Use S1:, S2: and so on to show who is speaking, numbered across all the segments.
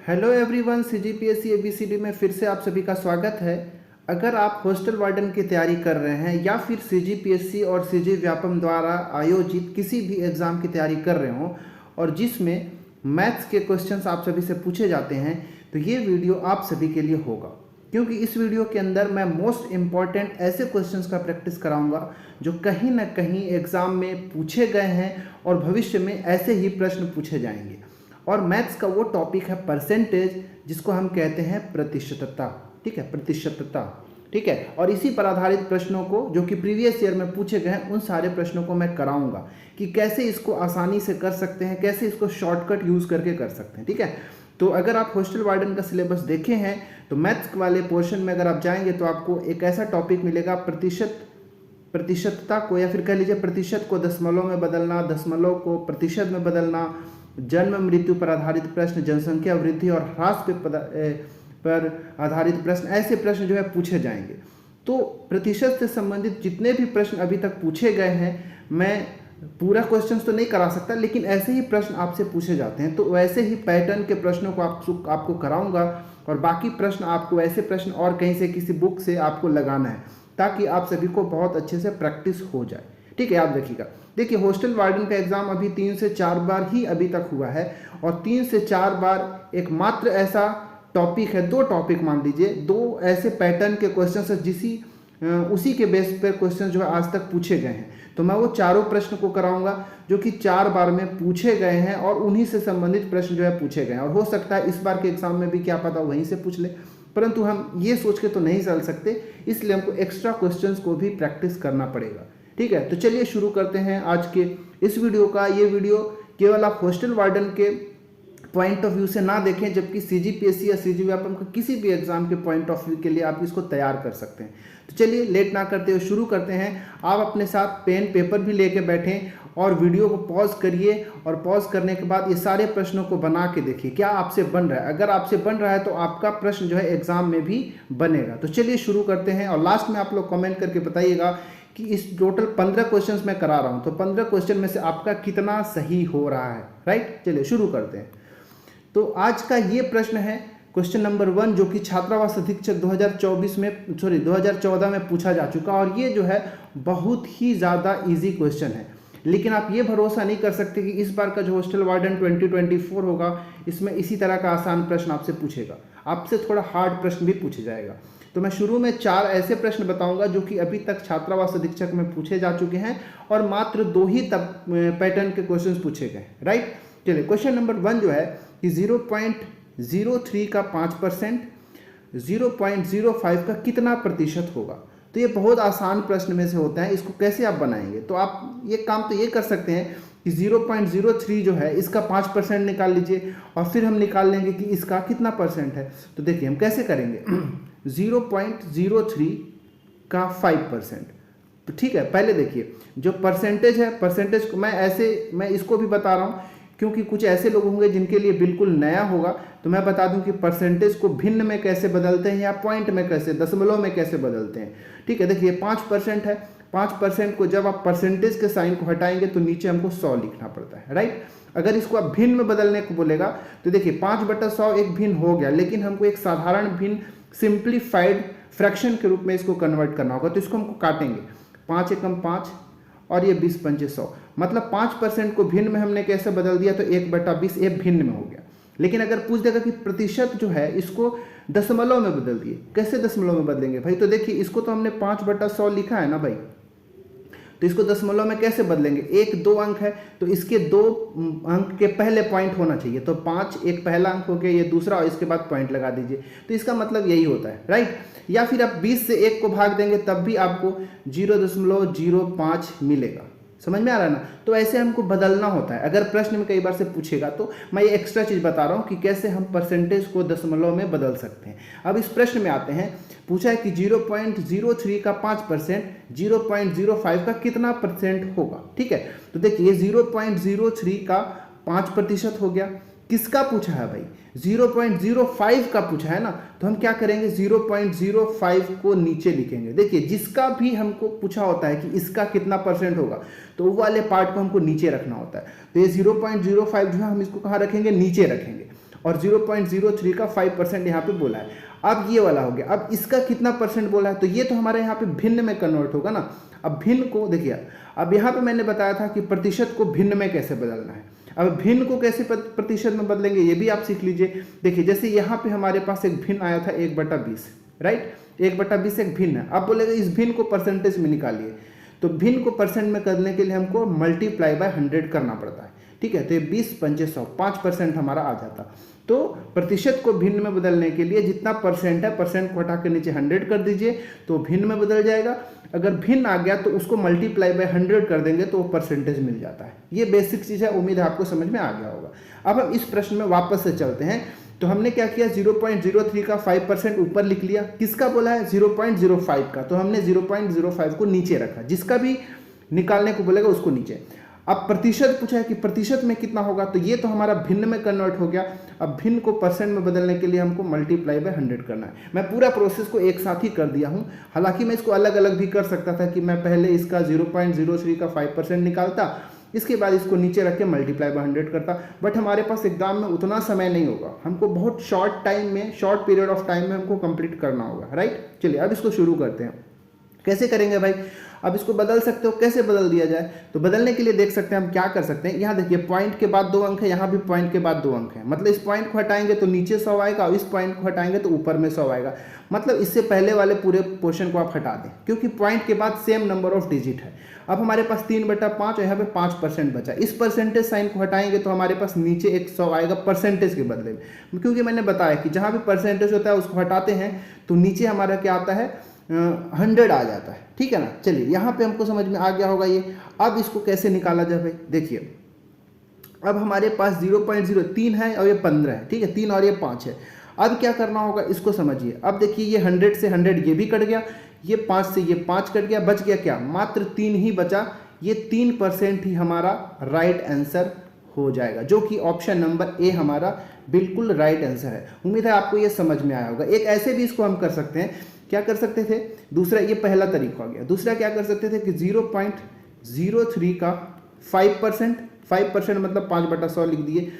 S1: Hello everyone, CGPSC ABCD में फिर से आप सभी का स्वागत है। अगर आप हॉस्टल वार्डन की तैयारी कर रहे हैं या फिर सीजीपीएससी और सीजी व्यापम द्वारा आयोजित किसी भी एग्ज़ाम की तैयारी कर रहे हो और जिसमें मैथ्स के क्वेश्चंस आप सभी से पूछे जाते हैं, तो ये वीडियो आप सभी के लिए होगा, क्योंकि इस वीडियो के अंदर मैं मोस्ट इम्पॉर्टेंट ऐसे क्वेश्चंस का प्रैक्टिस कराऊंगा जो कहीं ना कहीं एग्ज़ाम में पूछे गए हैं और भविष्य में ऐसे ही प्रश्न पूछे जाएंगे। और मैथ्स का वो टॉपिक है परसेंटेज, जिसको हम कहते हैं प्रतिशतता। ठीक है, प्रतिशतता। ठीक है, और इसी पर आधारित प्रश्नों को जो कि प्रीवियस ईयर में पूछे गए हैं, उन सारे प्रश्नों को मैं कराऊंगा कि कैसे इसको आसानी से कर सकते हैं, कैसे इसको शॉर्टकट यूज़ करके कर सकते हैं। ठीक है, तो अगर आप हॉस्टल वार्डन का सिलेबस देखे हैं तो मैथ्स वाले पोर्शन में अगर आप जाएंगे तो आपको एक ऐसा टॉपिक मिलेगा, प्रतिशतता को, या फिर कह लीजिए प्रतिशत को दशमलव में बदलना, दशमलव को प्रतिशत में बदलना, जन्म मृत्यु पर आधारित प्रश्न, जनसंख्या वृद्धि और ह्रास पर आधारित प्रश्न, ऐसे प्रश्न जो है पूछे जाएंगे। तो प्रतिशत से संबंधित जितने भी प्रश्न अभी तक पूछे गए हैं, मैं पूरा क्वेश्चन तो नहीं करा सकता, लेकिन ऐसे ही प्रश्न आपसे पूछे जाते हैं, तो वैसे ही पैटर्न के प्रश्नों को आपको कराऊंगा और बाकी प्रश्न आपको ऐसे प्रश्न और कहीं से किसी बुक से आपको लगाना है ताकि आप सभी को बहुत अच्छे से प्रैक्टिस हो जाए। ठीक है, याद रखिएगा। देखिए, हॉस्टल वार्डन का एग्जाम अभी 3 से 4 बार ही अभी तक हुआ है और 3 से 4 बार एक मात्र ऐसा टॉपिक है, 2 टॉपिक मान लीजिए, 2 ऐसे पैटर्न के क्वेश्चन है उसी के बेस पर क्वेश्चन जो है आज तक पूछे गए हैं। तो मैं वो चारों प्रश्न को कराऊंगा जो कि 4 बार में पूछे गए हैं और उन्हीं से संबंधित प्रश्न जो है पूछे गए हैं। और हो सकता है इस बार के एग्जाम में भी क्या पता वहीं से पूछ ले, परंतु हम ये सोच के तो नहीं चल सकते, इसलिए हमको एक्स्ट्रा क्वेश्चंस को भी प्रैक्टिस करना पड़ेगा। ठीक है, तो चलिए शुरू करते हैं आज के इस वीडियो का। ये वीडियो केवल आप हॉस्टल वार्डन के पॉइंट ऑफ व्यू से ना देखें, जबकि सीजीपीएससी या सीजी व्यापम का किसी भी एग्जाम के पॉइंट ऑफ व्यू के लिए आप इसको तैयार कर सकते हैं। तो चलिए लेट ना करते हुए शुरू करते हैं। आप अपने साथ पेन पेपर भी लेके बैठें और वीडियो को पॉज करिए और पॉज करने के बाद ये सारे प्रश्नों को बना के देखिए क्या आपसे बन रहा है। अगर आपसे बन रहा है तो आपका प्रश्न जो है एग्जाम में भी बनेगा। तो चलिए शुरू करते हैं और लास्ट में आप लोग कमेंट करके बताइएगा कि इस टोटल 15 क्वेश्चंस मैं करा रहा हूं, तो 15 क्वेश्चन में से आपका कितना सही हो रहा है। राइट, चलिए शुरू करते हैं। तो आज का ये प्रश्न है क्वेश्चन नंबर 1, जो कि छात्रावास अधीक्षक 2014 में पूछा जा चुका, और ये जो है बहुत ही ज़्यादा इजी क्वेश्चन है। लेकिन आप ये भरोसा नहीं कर सकते कि इस बार का जो हॉस्टल वार्डन 2024 होगा, इसमें इसी तरह का आसान प्रश्न आपसे पूछेगा, आपसे थोड़ा हार्ड प्रश्न भी पूछे जाएगा। तो मैं शुरू में 4 ऐसे प्रश्न बताऊंगा जो कि अभी तक छात्रावास अधीक्षक में पूछे जा चुके हैं और मात्र 2 ही तब पैटर्न के क्वेश्चंस पूछे गए। राइट, चलिए क्वेश्चन नंबर 1 जो है कि 0.03 का 5%, 0.05 का कितना प्रतिशत होगा। तो ये बहुत आसान प्रश्न में से होता है, इसको कैसे आप बनाएंगे। तो आप ये काम तो ये कर सकते हैं कि 0.03 जो है इसका 5% निकाल लीजिए और फिर हम निकाल लेंगे कि इसका कितना परसेंट है। तो देखिए हम कैसे करेंगे 0.03 का 5%। तो ठीक है, पहले देखिए जो परसेंटेज है, परसेंटेज को मैं इसको भी बता रहा हूँ क्योंकि कुछ ऐसे लोग होंगे जिनके लिए बिल्कुल नया होगा। तो मैं बता दूं कि परसेंटेज को भिन्न में कैसे बदलते हैं या पॉइंट में कैसे, दशमलव में कैसे बदलते हैं। ठीक है, देखिए 5% है, 5% को जब आप परसेंटेज के साइन को हटाएंगे तो नीचे हमको 100 लिखना पड़ता है। राइट, अगर इसको आप भिन्न में बदलने को बोलेगा तो देखिए 5/100 एक भिन्न हो गया, लेकिन हमको एक साधारण भिन्न सिंप्लीफाइड फ्रैक्शन के रूप में इसको कन्वर्ट करना होगा। तो इसको हमको काटेंगे, 5 एकम 5 और ये 20 पंचे 100, मतलब 5% को भिन्न में हमने कैसे बदल दिया, तो 1/20 ये भिन्न में हो गया। लेकिन अगर पूछ देगा कि प्रतिशत जो है इसको दशमलव में बदल दिए, कैसे दशमलव में बदलेंगे भाई। तो देखिए इसको तो हमने 5/100 लिखा है ना भाई, तो इसको दशमलव में कैसे बदलेंगे। 1-2 अंक है तो इसके 2 अंक के पहले पॉइंट होना चाहिए, तो 5 एक पहला अंक हो गया, ये दूसरा, और इसके बाद पॉइंट लगा दीजिए। तो इसका मतलब यही होता है। राइट, या फिर आप 20 से 1 को भाग देंगे तब भी आपको 0.05 मिलेगा। समझ में आ रहा है ना। तो ऐसे हमको बदलना होता है। अगर प्रश्न में कई बार से पूछेगा तो मैं ये एक्स्ट्रा चीज़ बता रहा हूँ कि कैसे हम परसेंटेज को दशमलव में बदल सकते हैं। अब इस प्रश्न में आते हैं, पूछा है कि 0.03 का 5%, 0.05 का कितना परसेंट होगा। ठीक है, तो देखिए 0.03 का 5% हो गया। किसका पूछा है भाई, 0.05 का पूछा है ना, तो हम क्या करेंगे 0.05 को नीचे लिखेंगे। देखिए जिसका भी हमको पूछा होता है कि इसका कितना परसेंट होगा, तो वो वाले पार्ट को हमको नीचे रखना होता है। तो ये 0.05 जो है हम इसको कहाँ रखेंगे, नीचे रखेंगे। और 0.03 का 5% यहाँ पे बोला है। अब ये वाला हो गया। अब इसका कितना परसेंट बोला है, तो ये तो हमारे यहाँ पे भिन्न में कन्वर्ट होगा ना। अब भिन्न को देखिए, अब यहाँ पे मैंने बताया था कि प्रतिशत को भिन्न में कैसे बदलना है। अब भिन्न को कैसे प्रतिशत में बदलेंगे ये भी आप सीख लीजिए। देखिए जैसे यहाँ पे हमारे पास एक भिन्न आया था 1/20, राइट, 1/20 एक भिन्न है। अब बोलेगा इस भिन्न को परसेंटेज में निकालिए, तो भिन्न को परसेंट में करने के लिए हमको मल्टीप्लाई बाय 100 करना पड़ता है, ठीक है। तो ये 20 पंचे 100, 5% हमारा आ जाता। तो प्रतिशत को भिन्न में बदलने के लिए जितना परसेंट है, परसेंट को हटा के नीचे 100 कर दीजिए तो भिन्न में बदल जाएगा। अगर भिन्न आ गया तो उसको मल्टीप्लाई बाय 100 कर देंगे तो वो परसेंटेज मिल जाता है। ये बेसिक चीज़ है, उम्मीद है आपको समझ में आ गया होगा। अब हम इस प्रश्न में वापस से चलते हैं। तो हमने क्या किया, 0.03 का 5% ऊपर लिख लिया। किसका बोला है, 0.05 का, तो हमने 0.05 को नीचे रखा। जिसका भी निकालने को बोलेगा उसको नीचे। अब प्रतिशत पूछा है कि प्रतिशत में कितना होगा, तो ये तो हमारा भिन्न में कन्वर्ट हो गया। अब भिन्न को परसेंट में बदलने के लिए हमको मल्टीप्लाई बाय 100 करना है। मैं पूरा प्रोसेस को एक साथ ही कर दिया हूँ। हालांकि मैं इसको अलग अलग भी कर सकता था कि मैं पहले इसका 0.03 का 5% निकालता, इसके बाद इसको नीचे रख के मल्टीप्लाई बाय 100 करता। बट हमारे पास एग्जाम में उतना समय नहीं होगा, हमको बहुत शॉर्ट टाइम में, शॉर्ट पीरियड ऑफ टाइम में हमको कंप्लीट करना होगा, राइट। चलिए अब इसको शुरू करते हैं। कैसे करेंगे भाई, अब इसको बदल सकते हो, कैसे बदल दिया जाए, तो बदलने के लिए देख सकते हैं हम क्या कर सकते हैं। यहाँ देखिए पॉइंट के बाद 2 अंक है, यहाँ भी पॉइंट के बाद 2 अंक है, मतलब इस पॉइंट को हटाएंगे तो नीचे 100 आएगा और इस पॉइंट को हटाएंगे तो ऊपर में 100 आएगा। मतलब इससे पहले वाले पूरे पोर्शन को आप हटा दें, क्योंकि पॉइंट के बाद सेम नंबर ऑफ डिजिट है। अब हमारे पास 3/5 और यहाँ पे 5% बचा। इस परसेंटेज साइन को हटाएंगे तो हमारे पास नीचे एक 100 आएगा परसेंटेज के बदले में, क्योंकि मैंने बताया कि जहाँ भी परसेंटेज होता है उसको हटाते हैं तो नीचे हमारा क्या आता है, 100 आ जाता है, ठीक है ना। चलिए यहाँ पे हमको समझ में आ गया होगा ये। अब इसको कैसे निकाला जाए भाई, देखिए अब हमारे पास 0.03 है और ये 15 है, ठीक है, 3 और ये 5 है। अब क्या करना होगा इसको समझिए। अब देखिए ये 100 से 100 ये भी कट गया, ये 5 से ये 5 कट गया, बच गया क्या, मात्र 3 ही बचा। ये 3% ही हमारा राइट आंसर हो जाएगा, जो कि ऑप्शन नंबर ए हमारा बिल्कुल राइट आंसर है। उम्मीद है आपको ये समझ में आया होगा। एक ऐसे भी इसको हम कर सकते हैं, क्या कर सकते थे, दूसरा, ये पहला तरीका हो गया। दूसरा क्या कर सकते थे कि 0.03 का 5% मतलब 5/100 लिख दिए।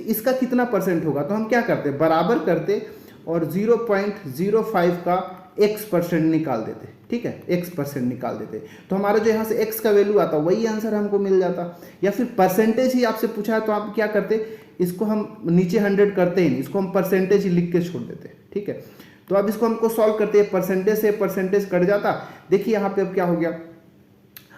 S1: इसका कितना परसेंट होगा, तो हम क्या करते, बराबर करते और 0.05 का x% निकाल देते, ठीक है, x% निकाल देते, तो हमारा जो यहाँ से x का वैल्यू आता वही आंसर हमको मिल जाता। या फिर परसेंटेज ही आपसे पूछा है तो आप क्या करते, इसको हम नीचे 100 करते ही नहीं, इसको हम परसेंटेज ही लिख के छोड़ देते, ठीक है। तो अब इसको हमको सॉल्व करते हैं, परसेंटेज से परसेंटेज कट जाता। देखिए यहाँ पे अब क्या हो गया,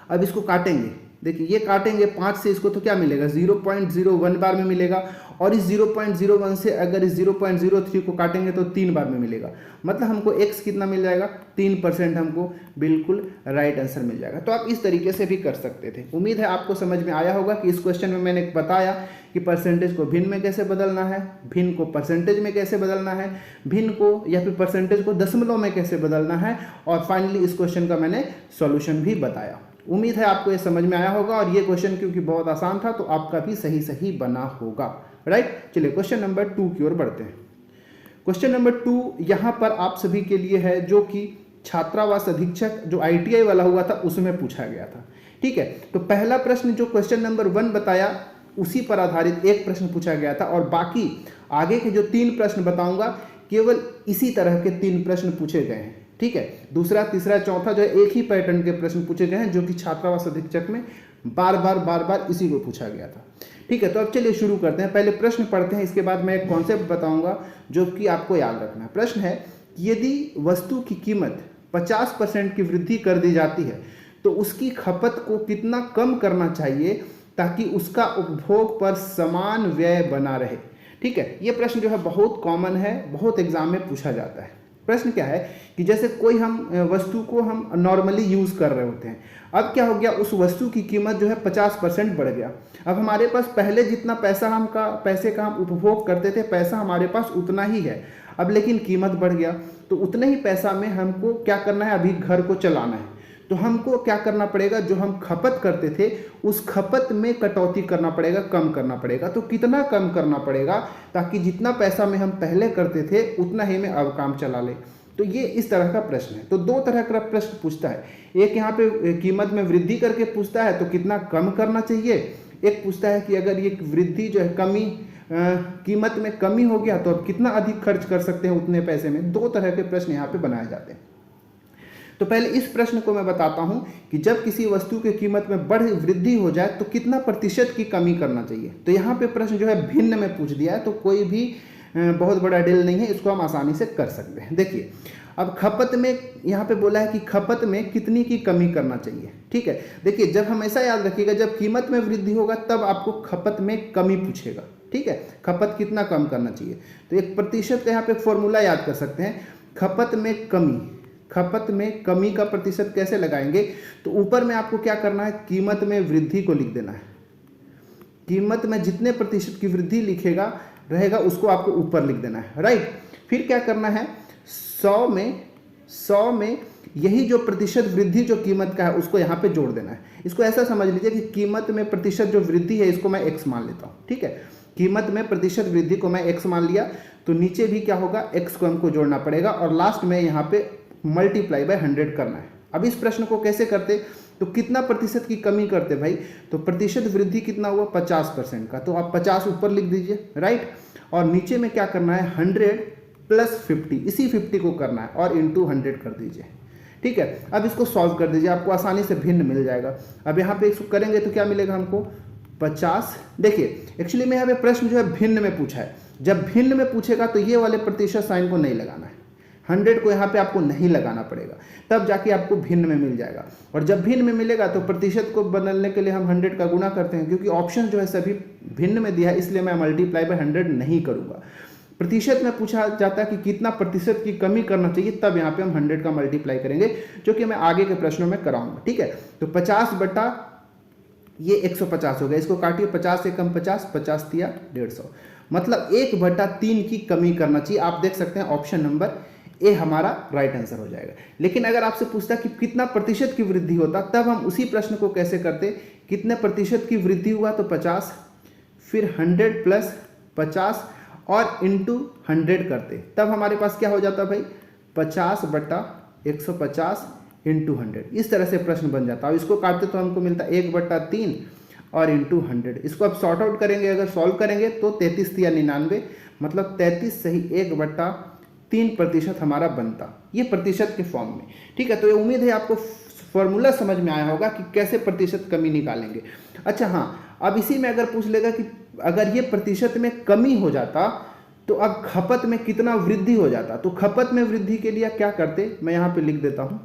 S1: अब इसको काटेंगे, देखिए ये काटेंगे 5 से, इसको तो क्या मिलेगा, 0.01 बार में मिलेगा। और इस 0.01 से अगर इस 0.03 को काटेंगे तो 3 बार में मिलेगा। मतलब हमको x कितना मिल जाएगा, 3% हमको बिल्कुल राइट आंसर मिल जाएगा। तो आप इस तरीके से भी कर सकते थे। उम्मीद है आपको समझ में आया होगा कि इस क्वेश्चन में मैंने बताया कि परसेंटेज को भिन्न में कैसे बदलना है, भिन्न को परसेंटेज में कैसे बदलना है, भिन्न को या फिर परसेंटेज को दशमलव में कैसे बदलना है, और फाइनली इस क्वेश्चन का मैंने सॉल्यूशन भी बताया। उम्मीद है आपको ये समझ में आया होगा, और ये क्वेश्चन क्योंकि बहुत आसान था तो आपका भी सही बना होगा, राइट। चलिए क्वेश्चन नंबर 2 की ओर बढ़ते हैं। क्वेश्चन नंबर 2 यहाँ पर आप सभी के लिए है, जो कि छात्रावास अधीक्षक जो ITI वाला हुआ था उसमें पूछा गया था, ठीक है। तो पहला प्रश्न जो क्वेश्चन नंबर 1 बताया उसी पर आधारित एक प्रश्न पूछा गया था, और बाकी आगे के जो 3 प्रश्न बताऊंगा केवल इसी तरह के 3 प्रश्न पूछे गए हैं, ठीक है। दूसरा, तीसरा, चौथा जो है एक ही पैटर्न के प्रश्न पूछे गए हैं, जो कि छात्रावास अधीक्षक में बार बार इसी को पूछा गया था, ठीक है। तो अब चलिए शुरू करते हैं। पहले प्रश्न पढ़ते हैं, इसके बाद मैं एक कॉन्सेप्ट बताऊंगा जो कि आपको याद रखना है। प्रश्न है, यदि वस्तु की कीमत 50% की वृद्धि कर दी जाती है तो उसकी खपत को कितना कम करना चाहिए ताकि उसका उपभोग पर समान व्यय बना रहे, ठीक है। ये प्रश्न जो है बहुत कॉमन है, बहुत एग्जाम में पूछा जाता है। प्रश्न क्या है कि जैसे कोई हम वस्तु को हम नॉर्मली यूज़ कर रहे होते हैं, अब क्या हो गया, उस वस्तु की कीमत जो है 50% बढ़ गया। अब हमारे पास पहले जितना पैसे का हम उपभोग करते थे, पैसा हमारे पास उतना ही है, अब लेकिन कीमत बढ़ गया, तो उतने ही पैसा में हमको क्या करना है, अभी घर को चलाना है। तो हमको क्या करना पड़ेगा, जो हम खपत करते थे उस खपत में कटौती करना पड़ेगा, कम करना पड़ेगा। तो कितना कम करना पड़ेगा ताकि जितना पैसा में हम पहले करते थे उतना ही में अब काम चला ले। तो ये इस तरह का प्रश्न है। तो 2 तरह का प्रश्न पूछता है, एक यहाँ पे कीमत में वृद्धि करके पूछता है तो कितना कम करना चाहिए, एक पूछता है कि अगर ये वृद्धि जो है कमी कीमत में कमी हो गया तो अब कितना अधिक खर्च कर सकते हैं उतने पैसे में। दो तरह के प्रश्न यहाँ पे बनाए जाते हैं। तो पहले इस प्रश्न को मैं बताता हूं कि जब किसी वस्तु की कीमत में वृद्धि हो जाए तो कितना प्रतिशत की कमी करना चाहिए। तो यहाँ पे प्रश्न जो है भिन्न में पूछ दिया है, तो कोई भी बहुत बड़ा डील नहीं है, इसको हम आसानी से कर सकते हैं। देखिए अब खपत में यहाँ पे बोला है कि खपत में कितनी की कमी करना चाहिए। ठीक है, देखिए जब हमेशा याद रखिएगा जब कीमत में वृद्धि होगा तब आपको खपत में कमी पूछेगा। ठीक है, खपत कितना कम करना चाहिए, तो एक प्रतिशत का यहाँ पे फॉर्मूला याद कर सकते हैं। खपत में कमी, खपत में कमी का प्रतिशत कैसे लगाएंगे, तो ऊपर में आपको क्या करना है, कीमत में वृद्धि को लिख देना है। कीमत में जितने प्रतिशत की वृद्धि लिखेगा रहेगा उसको आपको ऊपर लिख देना है, राइट। फिर क्या करना है, 100 में यही जो प्रतिशत वृद्धि जो कीमत का है उसको यहाँ पे जोड़ देना है। इसको ऐसा समझ लीजिए कि कीमत में प्रतिशत जो वृद्धि है इसको मैं x मान लेता हूँ। ठीक है, कीमत में प्रतिशत वृद्धि को मैं x मान लिया, तो नीचे भी क्या होगा, x को हमको जोड़ना पड़ेगा और लास्ट में यहाँ पे मल्टीप्लाई बाय 100 करना है। अब इस प्रश्न को कैसे करते, तो कितना प्रतिशत की कमी करते भाई, तो प्रतिशत वृद्धि कितना हुआ 50% का, तो आप 50 ऊपर लिख दीजिए, राइट। और नीचे में क्या करना है 100 प्लस 50, इसी 50 को करना है और इंटू 100 कर दीजिए। ठीक है, अब इसको सॉल्व कर दीजिए, आपको आसानी से भिन्न मिल जाएगा। अब यहाँ पे इसको करेंगे तो क्या मिलेगा हमको 50। देखिए एक्चुअली में यहाँ पे प्रश्न जो है भिन्न में पूछा है, जब भिन्न में पूछेगा तो ये वाले प्रतिशत साइन को नहीं लगाना है, 100 को यहाँ पे आपको नहीं लगाना पड़ेगा, तब जाके आपको भिन्न में मिल जाएगा। और जब भिन्न में मिलेगा तो प्रतिशत को बदलने के लिए हम 100 का गुना करते हैं, क्योंकि ऑप्शन जो है सभी भिन्न में दिया है इसलिए मैं मल्टीप्लाई बाय 100 नहीं करूँगा। प्रतिशत में पूछा जाता है कि कितना प्रतिशत की कमी करना चाहिए, तब यहाँ पे हम 100 का मल्टीप्लाई करेंगे, जो कि मैं आगे के प्रश्नों में कराऊंगा। ठीक है, तो 50 बटा ये 150 हो गया, इसको काटिए, 50 से कम 50, 50 दिया 150, मतलब 1/3 की कमी करना चाहिए। आप देख सकते हैं ऑप्शन नंबर ए हमारा राइट आंसर हो जाएगा। लेकिन अगर आपसे पूछता कि कितना प्रतिशत की वृद्धि होता, तब हम उसी प्रश्न को कैसे करते, कितने प्रतिशत की वृद्धि हुआ तो 50, फिर 100 प्लस 50 और इंटू 100 करते, तब हमारे पास क्या हो जाता भाई 50 बटा 150 इंटू 100। इस तरह से प्रश्न बन जाता है। इसको काटते तो हमको मिलता 1/3 और इंटू 100। इसको अब सॉर्ट आउट करेंगे, अगर सॉल्व करेंगे तो 33 या 99, मतलब 33 सही 1/3% हमारा बनता, ये प्रतिशत के फॉर्म में। ठीक है, तो ये उम्मीद है आपको फॉर्मूला समझ में आया होगा कि कैसे प्रतिशत कमी निकालेंगे। अच्छा हाँ, अब इसी में अगर पूछ लेगा कि अगर ये प्रतिशत में कमी हो जाता तो अब खपत में कितना वृद्धि हो जाता, तो खपत में वृद्धि के लिए क्या करते, मैं यहाँ पे लिख देता हूँ,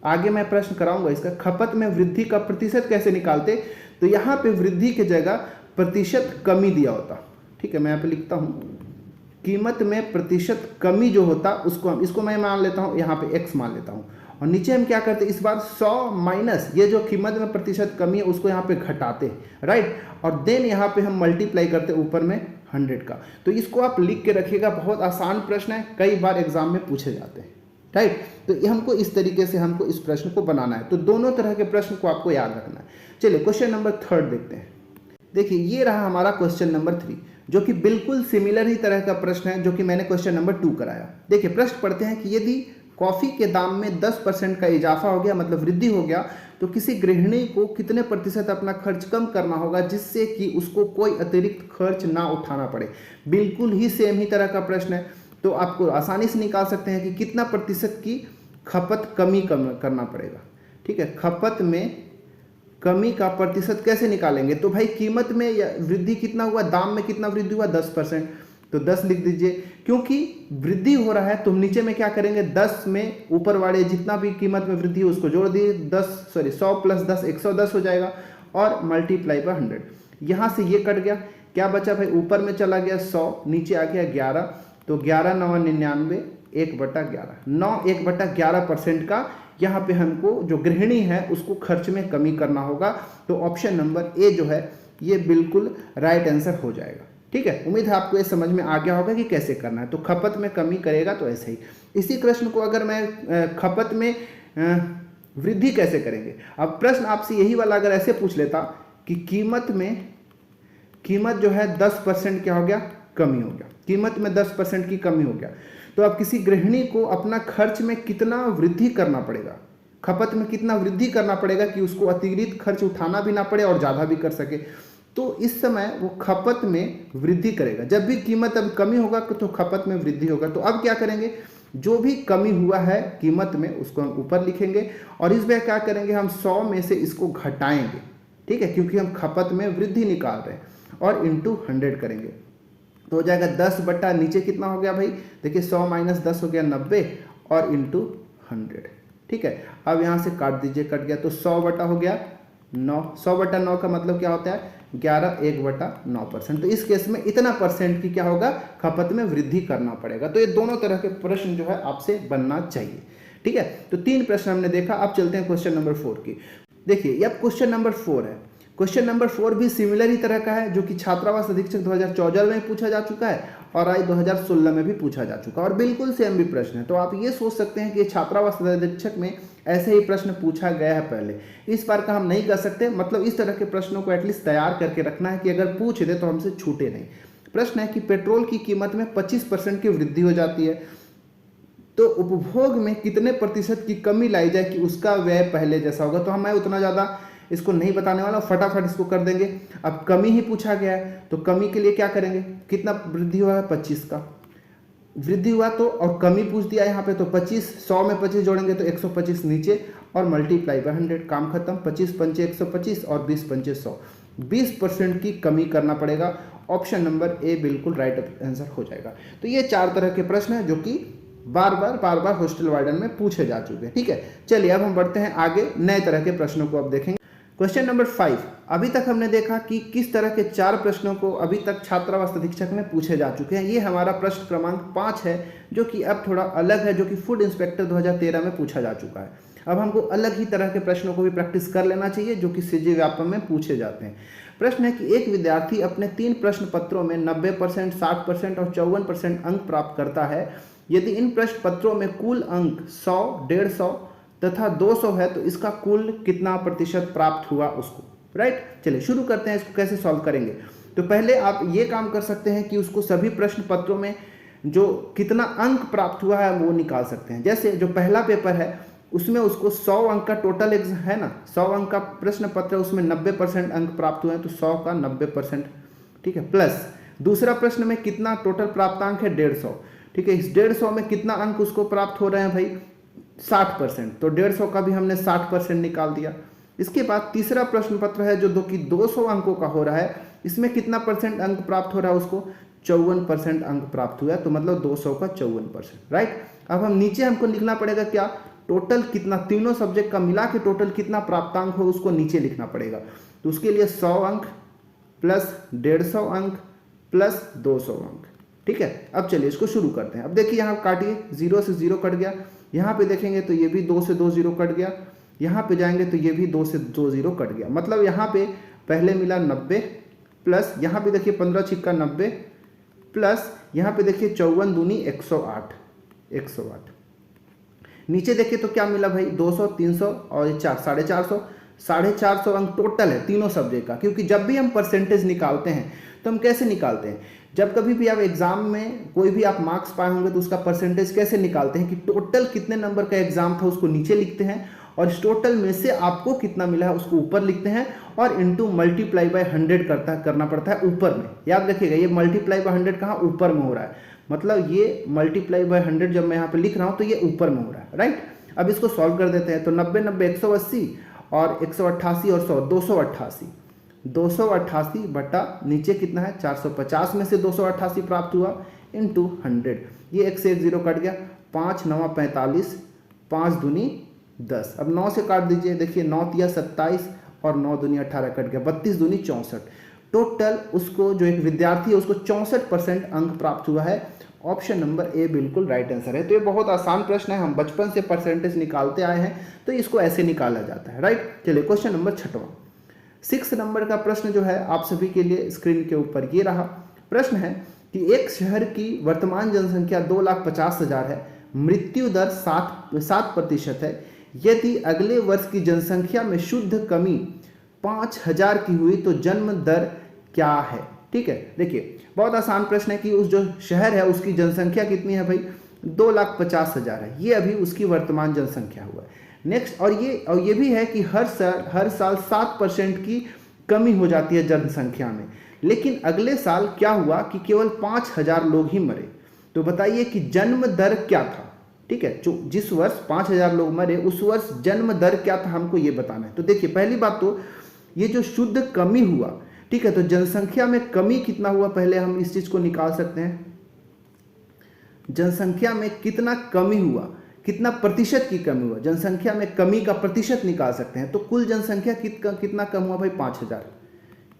S1: आगे मैं प्रश्न कराऊंगा इसका। खपत में वृद्धि का प्रतिशत कैसे निकालते, तो यहाँ पे वृद्धि की जगह प्रतिशत कमी दिया होता। ठीक है, मैं यहाँ पे लिखता हूँ कीमत में प्रतिशत कमी जो होता उसको इसको मैं मान लेता हूँ, यहाँ पे x मान लेता हूँ, और नीचे हम क्या करते, इस बार 100 माइनस ये जो कीमत में प्रतिशत कमी है उसको यहाँ पे घटाते, राइट, और देन यहाँ पे हम मल्टीप्लाई करते ऊपर में 100 का। तो इसको आप लिख के रखिएगा, बहुत आसान प्रश्न है, कई बार एग्जाम में पूछे जाते हैं, राइट। तो ये हमको इस तरीके से हमको इस प्रश्न को बनाना है। तो दोनों तरह के प्रश्न को आपको याद रखना है। चलिए क्वेश्चन नंबर 3 देखते हैं। देखिए ये रहा हमारा क्वेश्चन नंबर 3, जो कि बिल्कुल सिमिलर ही तरह का प्रश्न है जो कि मैंने क्वेश्चन नंबर 2 कराया। देखिए प्रश्न पढ़ते हैं कि यदि कॉफ़ी के दाम में 10% का इजाफा हो गया, मतलब वृद्धि हो गया, तो किसी गृहिणी को कितने प्रतिशत अपना खर्च कम करना होगा जिससे कि उसको कोई अतिरिक्त खर्च ना उठाना पड़े। बिल्कुल ही सेम ही तरह का प्रश्न है, तो आपको आसानी से निकाल सकते हैं कि कितना प्रतिशत की खपत कमी करना पड़ेगा। ठीक है, खपत में कमी का प्रतिशत कैसे निकालेंगे, तो भाई कीमत में वृद्धि कितना हुआ, दाम में कितना वृद्धि हुआ 10%, तो 10 लिख दीजिए। क्योंकि वृद्धि हो रहा है तो नीचे में क्या करेंगे, 10 में ऊपर वाले जितना भी कीमत में वृद्धि है उसको जोड़ दिए, 100 प्लस 10 110 हो जाएगा, और मल्टीप्लाई बाय 100। यहाँ से ये कट गया, क्या बचा भाई, ऊपर में चला गया 100, नीचे आ गया 11, तो 11 9 99, 1/11, 9 1/11% का यहाँ पे हमको जो गृहिणी है उसको खर्च में कमी करना होगा। तो ऑप्शन नंबर ए जो है ये बिल्कुल राइट आंसर हो जाएगा। ठीक है, उम्मीद है आपको ये समझ में आ गया होगा कि कैसे करना है। तो खपत में कमी करेगा तो ऐसे ही। इसी प्रश्न को अगर मैं खपत में वृद्धि कैसे करेंगे, अब प्रश्न आपसे यही वाला अगर ऐसे पूछ लेता कि कीमत जो है 10% क्या हो गया, कमी हो गया, कीमत में 10% की कमी हो गया, तो अब किसी गृहिणी को अपना खर्च में कितना वृद्धि करना पड़ेगा, खपत में कितना वृद्धि करना पड़ेगा कि उसको अतिरिक्त खर्च उठाना भी ना पड़े और ज़्यादा भी कर सके। तो इस समय वो खपत में वृद्धि करेगा। जब भी कीमत अब कमी होगा तो खपत में वृद्धि होगा। तो अब क्या करेंगे, जो भी कमी हुआ है कीमत में उसको हम ऊपर लिखेंगे और इस बार क्या करेंगे, हम 100 में से इसको घटाएंगे, ठीक है, क्योंकि हम खपत में वृद्धि निकाल रहे हैं, और इंटू 100 करेंगे तो हो जाएगा 10 बट्टा नीचे कितना हो गया भाई, देखिए 100 माइनस 10 हो गया 90 और इंटू 100, ठीक है। अब यहाँ से काट दीजिए, कट गया तो 100 बटा हो गया 9। 100 बटा 9 का मतलब क्या होता है 11 1 बटा 9%। तो इस केस में इतना परसेंट की क्या होगा, खपत में वृद्धि करना पड़ेगा। तो ये दोनों तरह के प्रश्न जो है आपसे बनना चाहिए, ठीक है। तो 3 प्रश्न हमने देखा। अब चलते हैं क्वेश्चन नंबर 4 की। देखिए ये अब क्वेश्चन नंबर 4 है। क्वेश्चन नंबर 4 भी सिमिलर ही तरह का है, जो कि छात्रावास अधीक्षक 2014 में पूछा जा चुका है और आई 2016 में भी पूछा जा चुका है और बिल्कुल सेम भी प्रश्न है। तो आप ये सोच सकते हैं कि छात्रावास अधीक्षक में ऐसे ही प्रश्न पूछा गया है पहले, इस बार का हम नहीं कर सकते। मतलब इस तरह के प्रश्नों को एटलीस्ट तैयार करके रखना है कि अगर पूछ दे तो हमसे छूटे नहीं। प्रश्न है कि पेट्रोल की कीमत में 25% की वृद्धि हो जाती है, तो उपभोग में कितने प्रतिशत की कमी लाई जाए कि उसका व्यय पहले जैसा होगा। तो मैं उतना ज़्यादा इसको नहीं बताने वाला, फटाफट इसको कर देंगे। अब कमी ही पूछा गया है तो कमी के लिए क्या करेंगे, कितना वृद्धि हुआ है 25 का वृद्धि हुआ, तो और कमी पूछ दिया यहाँ पे, तो 25 100 में 25 जोड़ेंगे तो 125 नीचे और मल्टीप्लाई बाय 100, काम खत्म। 25 पंचे 125 और 20 पंचे 100, 20% की कमी करना पड़ेगा। ऑप्शन नंबर ए बिल्कुल राइट आंसर हो जाएगा। तो ये 4 तरह के प्रश्न हैं जो कि बार बार हॉस्टल वार्डन में पूछे जा चुके हैं, ठीक है। चलिए अब हम बढ़ते हैं आगे, नए तरह के प्रश्नों को अब देखेंगे। Question number 5। अभी तक हमने देखा कि किस तरह के 4 प्रश्नों को अभी तक छात्रावास अधीक्षक में पूछे जा चुके हैं। ये हमारा प्रश्न क्रमांक 5 है, जो कि अब थोड़ा अलग है, जो कि फूड इंस्पेक्टर 2013 में पूछा जा चुका है। अब हमको अलग ही तरह के प्रश्नों को भी प्रैक्टिस कर लेना चाहिए, जो कि सीजी व्यापम में पूछे जाते हैं। प्रश्न है कि एक विद्यार्थी अपने 3 प्रश्न पत्रों में 90%, 60% और 54% अंक प्राप्त करता है। यदि इन प्रश्न पत्रों में कुल अंक 100, 150 तथा 200 है तो इसका कुल कितना प्रतिशत प्राप्त हुआ उसको, राइट। चलिए शुरू करते हैं, इसको कैसे सॉल्व करेंगे। तो पहले आप ये काम कर सकते हैं कि उसको सभी प्रश्न पत्रों में जो कितना अंक प्राप्त हुआ है वो निकाल सकते हैं। जैसे जो पहला पेपर है उसमें उसको 100 अंक का टोटल है ना, 100 अंक का प्रश्न पत्र, उसमें 90% अंक प्राप्त हुए हैं, तो 100 का 90%, ठीक है। प्लस दूसरा प्रश्न में कितना टोटल प्राप्तांक है 150, ठीक है। इस 150 में कितना अंक उसको प्राप्त हो रहे हैं भाई 60%, तो 150 का भी हमने 60% निकाल दिया। इसके बाद तीसरा प्रश्न पत्र है जो 200 अंकों का हो रहा है, इसमें कितना परसेंट अंक प्राप्त हो रहा है उसको 54% अंक प्राप्त हुआ है, तो मतलब 200 का 54%, राइट। अब हम नीचे हमको लिखना पड़ेगा क्या, टोटल कितना, तीनों सब्जेक्ट का मिला के टोटल कितना प्राप्तांक हो उसको नीचे लिखना पड़ेगा। तो उसके लिए 100 अंक प्लस 150 अंक प्लस 200 अंक, ठीक है। अब चलिए इसको शुरू करते हैं। अब देखिए यहाँ काटिए, 0 से 0 कट गया, यहाँ पे देखेंगे तो ये भी 2 से 2 0 कट गया, यहाँ पे जाएंगे तो ये भी 2 से 2 0 कट गया। मतलब यहाँ पे पहले मिला 90 प्लस यहाँ पे देखिए 15 छिक्का 90 प्लस यहाँ पे देखिए 54 दूनी 108, 108। नीचे देखिए तो क्या मिला भाई 200, 300 और 4, 450, 450 अंक टोटल है तीनों सब्जेक्ट का। क्योंकि जब भी हम परसेंटेज निकालते हैं तो हम कैसे निकालते हैं, जब कभी भी आप एग्जाम में कोई भी आप मार्क्स पाए होंगे तो उसका परसेंटेज कैसे निकालते हैं कि टोटल कितने नंबर का एग्जाम था उसको नीचे लिखते हैं और इस टोटल में से आपको कितना मिला है उसको ऊपर लिखते हैं और इनटू मल्टीप्लाई बाय 100 करना पड़ता है ऊपर में। याद रखिएगा ये मल्टीप्लाई बाय 100 कहाँ ऊपर में हो रहा है, मतलब ये मल्टीप्लाई बाय 100 जब मैं यहाँ पे लिख रहा हूँ तो ये ऊपर में हो रहा है, राइट। अब इसको सॉल्व कर देते हैं। तो 90 90 180 और 188 और 100 288, 288 बटा नीचे कितना है 450 में से 288 प्राप्त हुआ इंटू 100। ये 1 से 1 0 कट गया, 5 9 45, 5 दूनी 10। अब 9 से काट दीजिए, देखिए 9 तिया 27 और 9 दूनी 18 कट गया, 32 दूनी 64। टोटल उसको जो एक विद्यार्थी है उसको 64% अंक प्राप्त हुआ है। ऑप्शन नंबर ए बिल्कुल राइट आंसर है। तो ये बहुत आसान प्रश्न है, हम बचपन से परसेंटेज निकालते आए हैं तो इसको ऐसे निकाला जाता है, राइट। चलिए क्वेश्चन नंबर 6वां, 6 नंबर का प्रश्न जो है आप सभी के लिए स्क्रीन के ऊपर ये रहा। प्रश्न है कि एक शहर की वर्तमान जनसंख्या 2,50,000 है, मृत्यु दर 7% है। यदि अगले वर्ष की जनसंख्या में शुद्ध कमी 5,000 की हुई तो जन्म दर क्या है, ठीक है। देखिए बहुत आसान प्रश्न है कि उस जो शहर है उसकी जनसंख्या कितनी है भाई 2,50,000 है, ये अभी उसकी वर्तमान जनसंख्या हुआ है। नेक्स्ट और ये भी है कि हर साल 7% की कमी हो जाती है जनसंख्या में। लेकिन अगले साल क्या हुआ कि केवल 5,000 लोग ही मरे। तो बताइए कि जन्म दर क्या था, ठीक है, जो जिस वर्ष 5,000 लोग मरे उस वर्ष जन्म दर क्या था, हमको ये बताना है। तो देखिए पहली बात तो ये जो शुद्ध कमी हुआ, ठीक है, तो जनसंख्या में कमी कितना हुआ, पहले हम इस चीज को निकाल सकते हैं। जनसंख्या में कितना कमी हुआ, कितना प्रतिशत की कमी हुआ, जनसंख्या में कमी का प्रतिशत निकाल सकते हैं। तो कुल जनसंख्या कितना कम हुआ भाई, 5,000,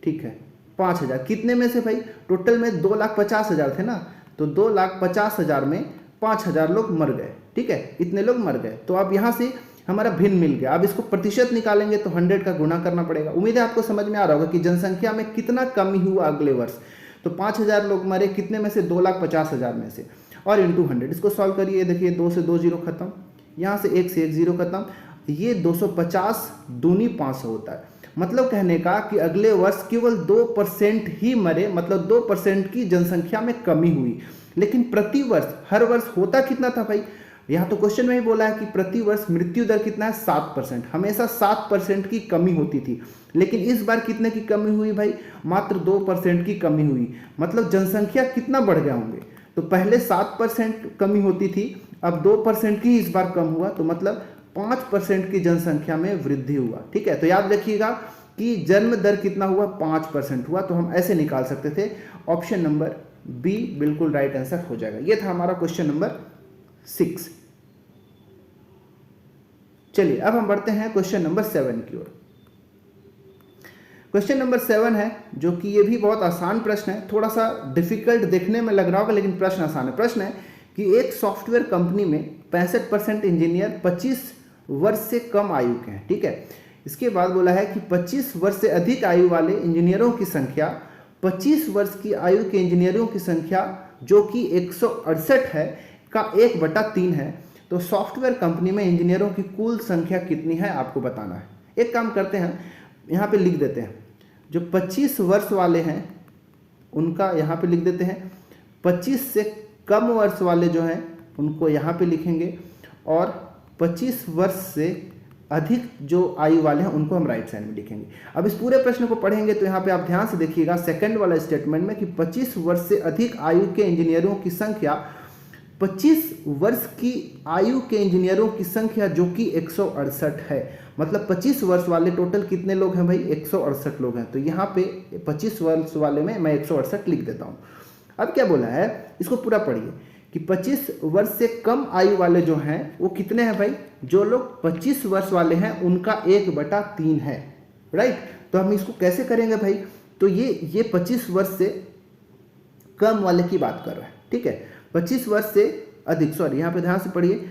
S1: ठीक है, 5,000 कितने में से भाई, टोटल में 2,50,000 थे ना, तो 2,50,000 में 5,000 लोग मर गए, ठीक है, इतने लोग मर गए। तो अब यहाँ से हमारा भिन्न मिल गया। अब इसको प्रतिशत निकालेंगे तो 100 का गुणा करना पड़ेगा। उम्मीद है आपको समझ में आ रहा होगा कि जनसंख्या में कितना कमी हुआ अगले वर्ष। तो 5,000 लोग मरे कितने में से, 2,50,000 में से, और इंटू 100। इसको सॉल्व करिए, देखिए 2 से 2 जीरो खत्म, यहाँ से 1 से 1 जीरो खत्म, ये 250 दूनी 500 होता है। मतलब कहने का कि अगले वर्ष केवल 2% ही मरे, मतलब 2% की जनसंख्या में कमी हुई। लेकिन प्रति वर्ष, हर वर्ष होता कितना था भाई, यहाँ तो क्वेश्चन में ही बोला है कि प्रति वर्ष मृत्यु दर कितना है, 7%। हमेशा 7% की कमी होती थी। लेकिन इस बार कितने की कमी हुई भाई, मात्र 2% की कमी हुई। मतलब जनसंख्या कितना बढ़ गया होंगे। तो पहले 7% कमी होती थी, अब 2% की इस बार कम हुआ, तो मतलब 5% की जनसंख्या में वृद्धि हुआ, ठीक है। तो याद रखिएगा कि जन्म दर कितना हुआ, 5% हुआ। तो हम ऐसे निकाल सकते थे, ऑप्शन नंबर बी बिल्कुल राइट आंसर हो जाएगा। ये था हमारा क्वेश्चन नंबर 6। चलिए अब हम बढ़ते हैं क्वेश्चन नंबर 7 की ओर। क्वेश्चन नंबर 7 है, जो कि ये भी बहुत आसान प्रश्न है, थोड़ा सा डिफिकल्ट देखने में लग रहा होगा लेकिन प्रश्न आसान है। प्रश्न है कि एक सॉफ्टवेयर कंपनी में 65% इंजीनियर 25 वर्ष से कम आयु के हैं, ठीक है। इसके बाद बोला है कि 25 वर्ष से अधिक आयु वाले इंजीनियरों की संख्या 25 वर्ष की आयु के इंजीनियरों की संख्या जो कि 168 है का 1/3 है। तो सॉफ्टवेयर कंपनी में इंजीनियरों की कुल संख्या कितनी है, आपको बताना है। एक काम करते हैं, यहाँ पे लिख देते हैं, जो 25 वर्ष वाले हैं उनका यहाँ पे लिख देते हैं, 25 से कम वर्ष वाले जो हैं उनको यहाँ पे लिखेंगे, और 25 वर्ष से अधिक जो आयु वाले हैं उनको हम राइट साइड में लिखेंगे। अब इस पूरे प्रश्न को पढ़ेंगे तो यहाँ पे आप ध्यान से देखिएगा सेकंड वाला स्टेटमेंट में कि 25 वर्ष से अधिक आयु के इंजीनियरों की संख्या, 25 वर्ष की आयु के इंजीनियरों की संख्या जो कि 168 है। मतलब 25 वर्ष वाले टोटल कितने लोग हैं भाई, 168 लोग हैं। तो यहाँ पे 25 वर्ष वाले में मैं 168 लिख देता हूँ। अब क्या बोला है, इसको पूरा पढ़िए कि 25 वर्ष से कम आयु वाले जो हैं वो कितने हैं भाई, जो लोग 25 वर्ष वाले हैं उनका 1/3 है, राइट। तो हम इसको कैसे करेंगे भाई, तो ये 25 वर्ष से कम वाले की बात कर रहा है, ठीक है। 25 वर्ष से अधिक, सॉरी यहाँ पे ध्यान से पढ़िए,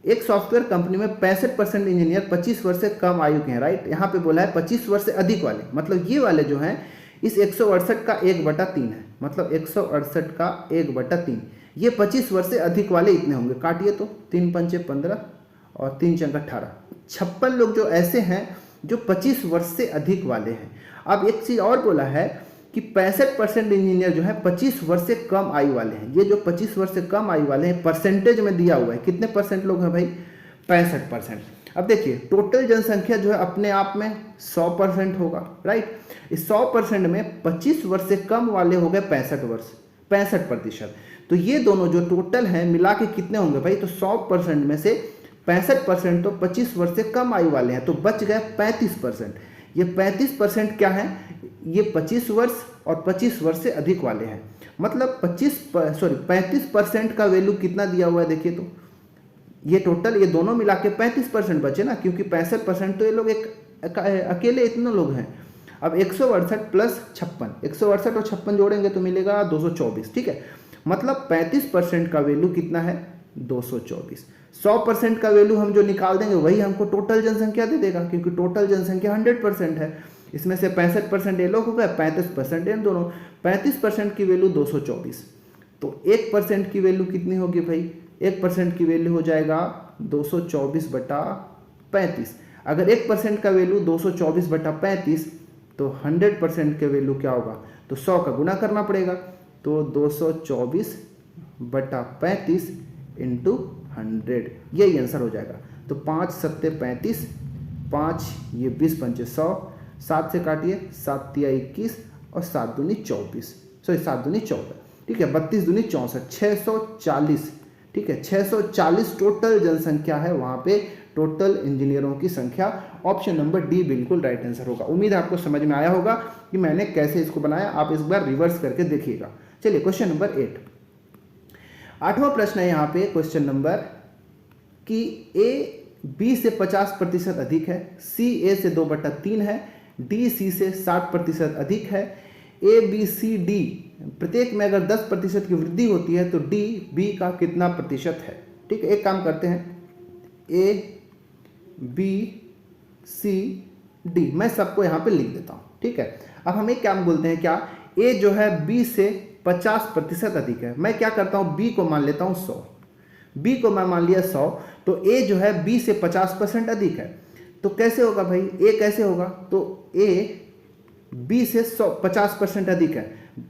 S1: एक सॉफ्टवेयर कंपनी में 65% इंजीनियर 25 वर्ष से कम आयु के हैं, राइट। यहाँ पे बोला है 25 वर्ष से अधिक वाले, मतलब ये वाले जो हैं इस 168 का 1/3 है, मतलब 168 का 1/3। ये 25 वर्ष से अधिक वाले इतने होंगे, काटिए तो 3 पंचे 15 और 3 चंका 18, 56 लोग जो ऐसे हैं जो 25 वर्ष से अधिक वाले हैं। अब एक चीज़ और बोला है कि 65% इंजीनियर जो है 25 वर्ष से कम आयु वाले हैं। ये जो 25 वर्ष से कम आयु वाले हैं परसेंटेज में दिया हुआ है, कितने परसेंट लोग हैं भाई, 65%। अब देखिए टोटल जनसंख्या जो है अपने आप में 100% होगा, राइट। इस 100% में 25 वर्ष से कम वाले हो गए 65%। तो ये दोनों जो टोटल हैं मिला के कितने होंगे भाई, तो 100% में से 65% तो 25 वर्ष से कम आयु वाले हैं, तो बच गए 35%। ये 35% क्या है, ये 25 वर्ष और 25 वर्ष से अधिक वाले हैं। मतलब 35% का वैल्यू कितना दिया हुआ है, देखिए तो ये टोटल ये दोनों मिला के 35% बचे ना, क्योंकि 65% तो ये लोग एक अकेले इतने लोग हैं। अब 168 प्लस 56, 168 और 56 जोड़ेंगे तो मिलेगा 224, ठीक है। मतलब 35% का वैल्यू कितना है, 224। 100% का वैल्यू हम जो निकाल देंगे वही हमको टोटल जनसंख्या दे देगा, क्योंकि टोटल जनसंख्या 100% है। इसमें से 65% ये लोग हो गए, 35% इन दोनों, 35% की वैल्यू 224। तो 1% की वैल्यू कितनी होगी भाई, 1% की वैल्यू हो जाएगा 224/35। अगर 1% का वैल्यू 224/35 तो 100% के वैल्यू क्या होगा, तो 100 का गुना करना पड़ेगा। तो 224/35 इंटू 100, यही आंसर हो जाएगा। तो 5 7 35, 5 ये 20 पंचे 100, 7 से काटिए, 7 तिया 21 और 7 दूनी 24, सॉरी 7 दूनी 14, ठीक है, 32 दूनी 64, 640, ठीक है, 640 टोटल जनसंख्या है वहाँ पे, टोटल इंजीनियरों की संख्या। ऑप्शन नंबर डी बिल्कुल राइट आंसर होगा। उम्मीद है आपको समझ में आया होगा कि मैंने कैसे इसको बनाया, आप इस बार रिवर्स करके देखिएगा। चलिए क्वेश्चन नंबर 8, 8वां प्रश्न है यहाँ पे क्वेश्चन नंबर कि ए बी से 50% अधिक है, सी ए से 2/3 है, डी सी से 60% अधिक है, ए बी सी डी प्रत्येक में अगर 10% की वृद्धि होती है तो डी बी का कितना प्रतिशत है। ठीक है, एक काम करते हैं, ए बी सी डी मैं सबको यहाँ पे लिख देता हूँ। ठीक है, अब हम एक काम बोलते हैं, क्या ए जो है बी से 50% अधिक है, मैं क्या करता हूँ बी को मान लेता हूँ 100, बी को मैं मान लिया 100, तो ए जो है बी से 50% अधिक है। तो कैसे होगा भाई, ए कैसे होगा, तो ए बी से 50% अधिक है,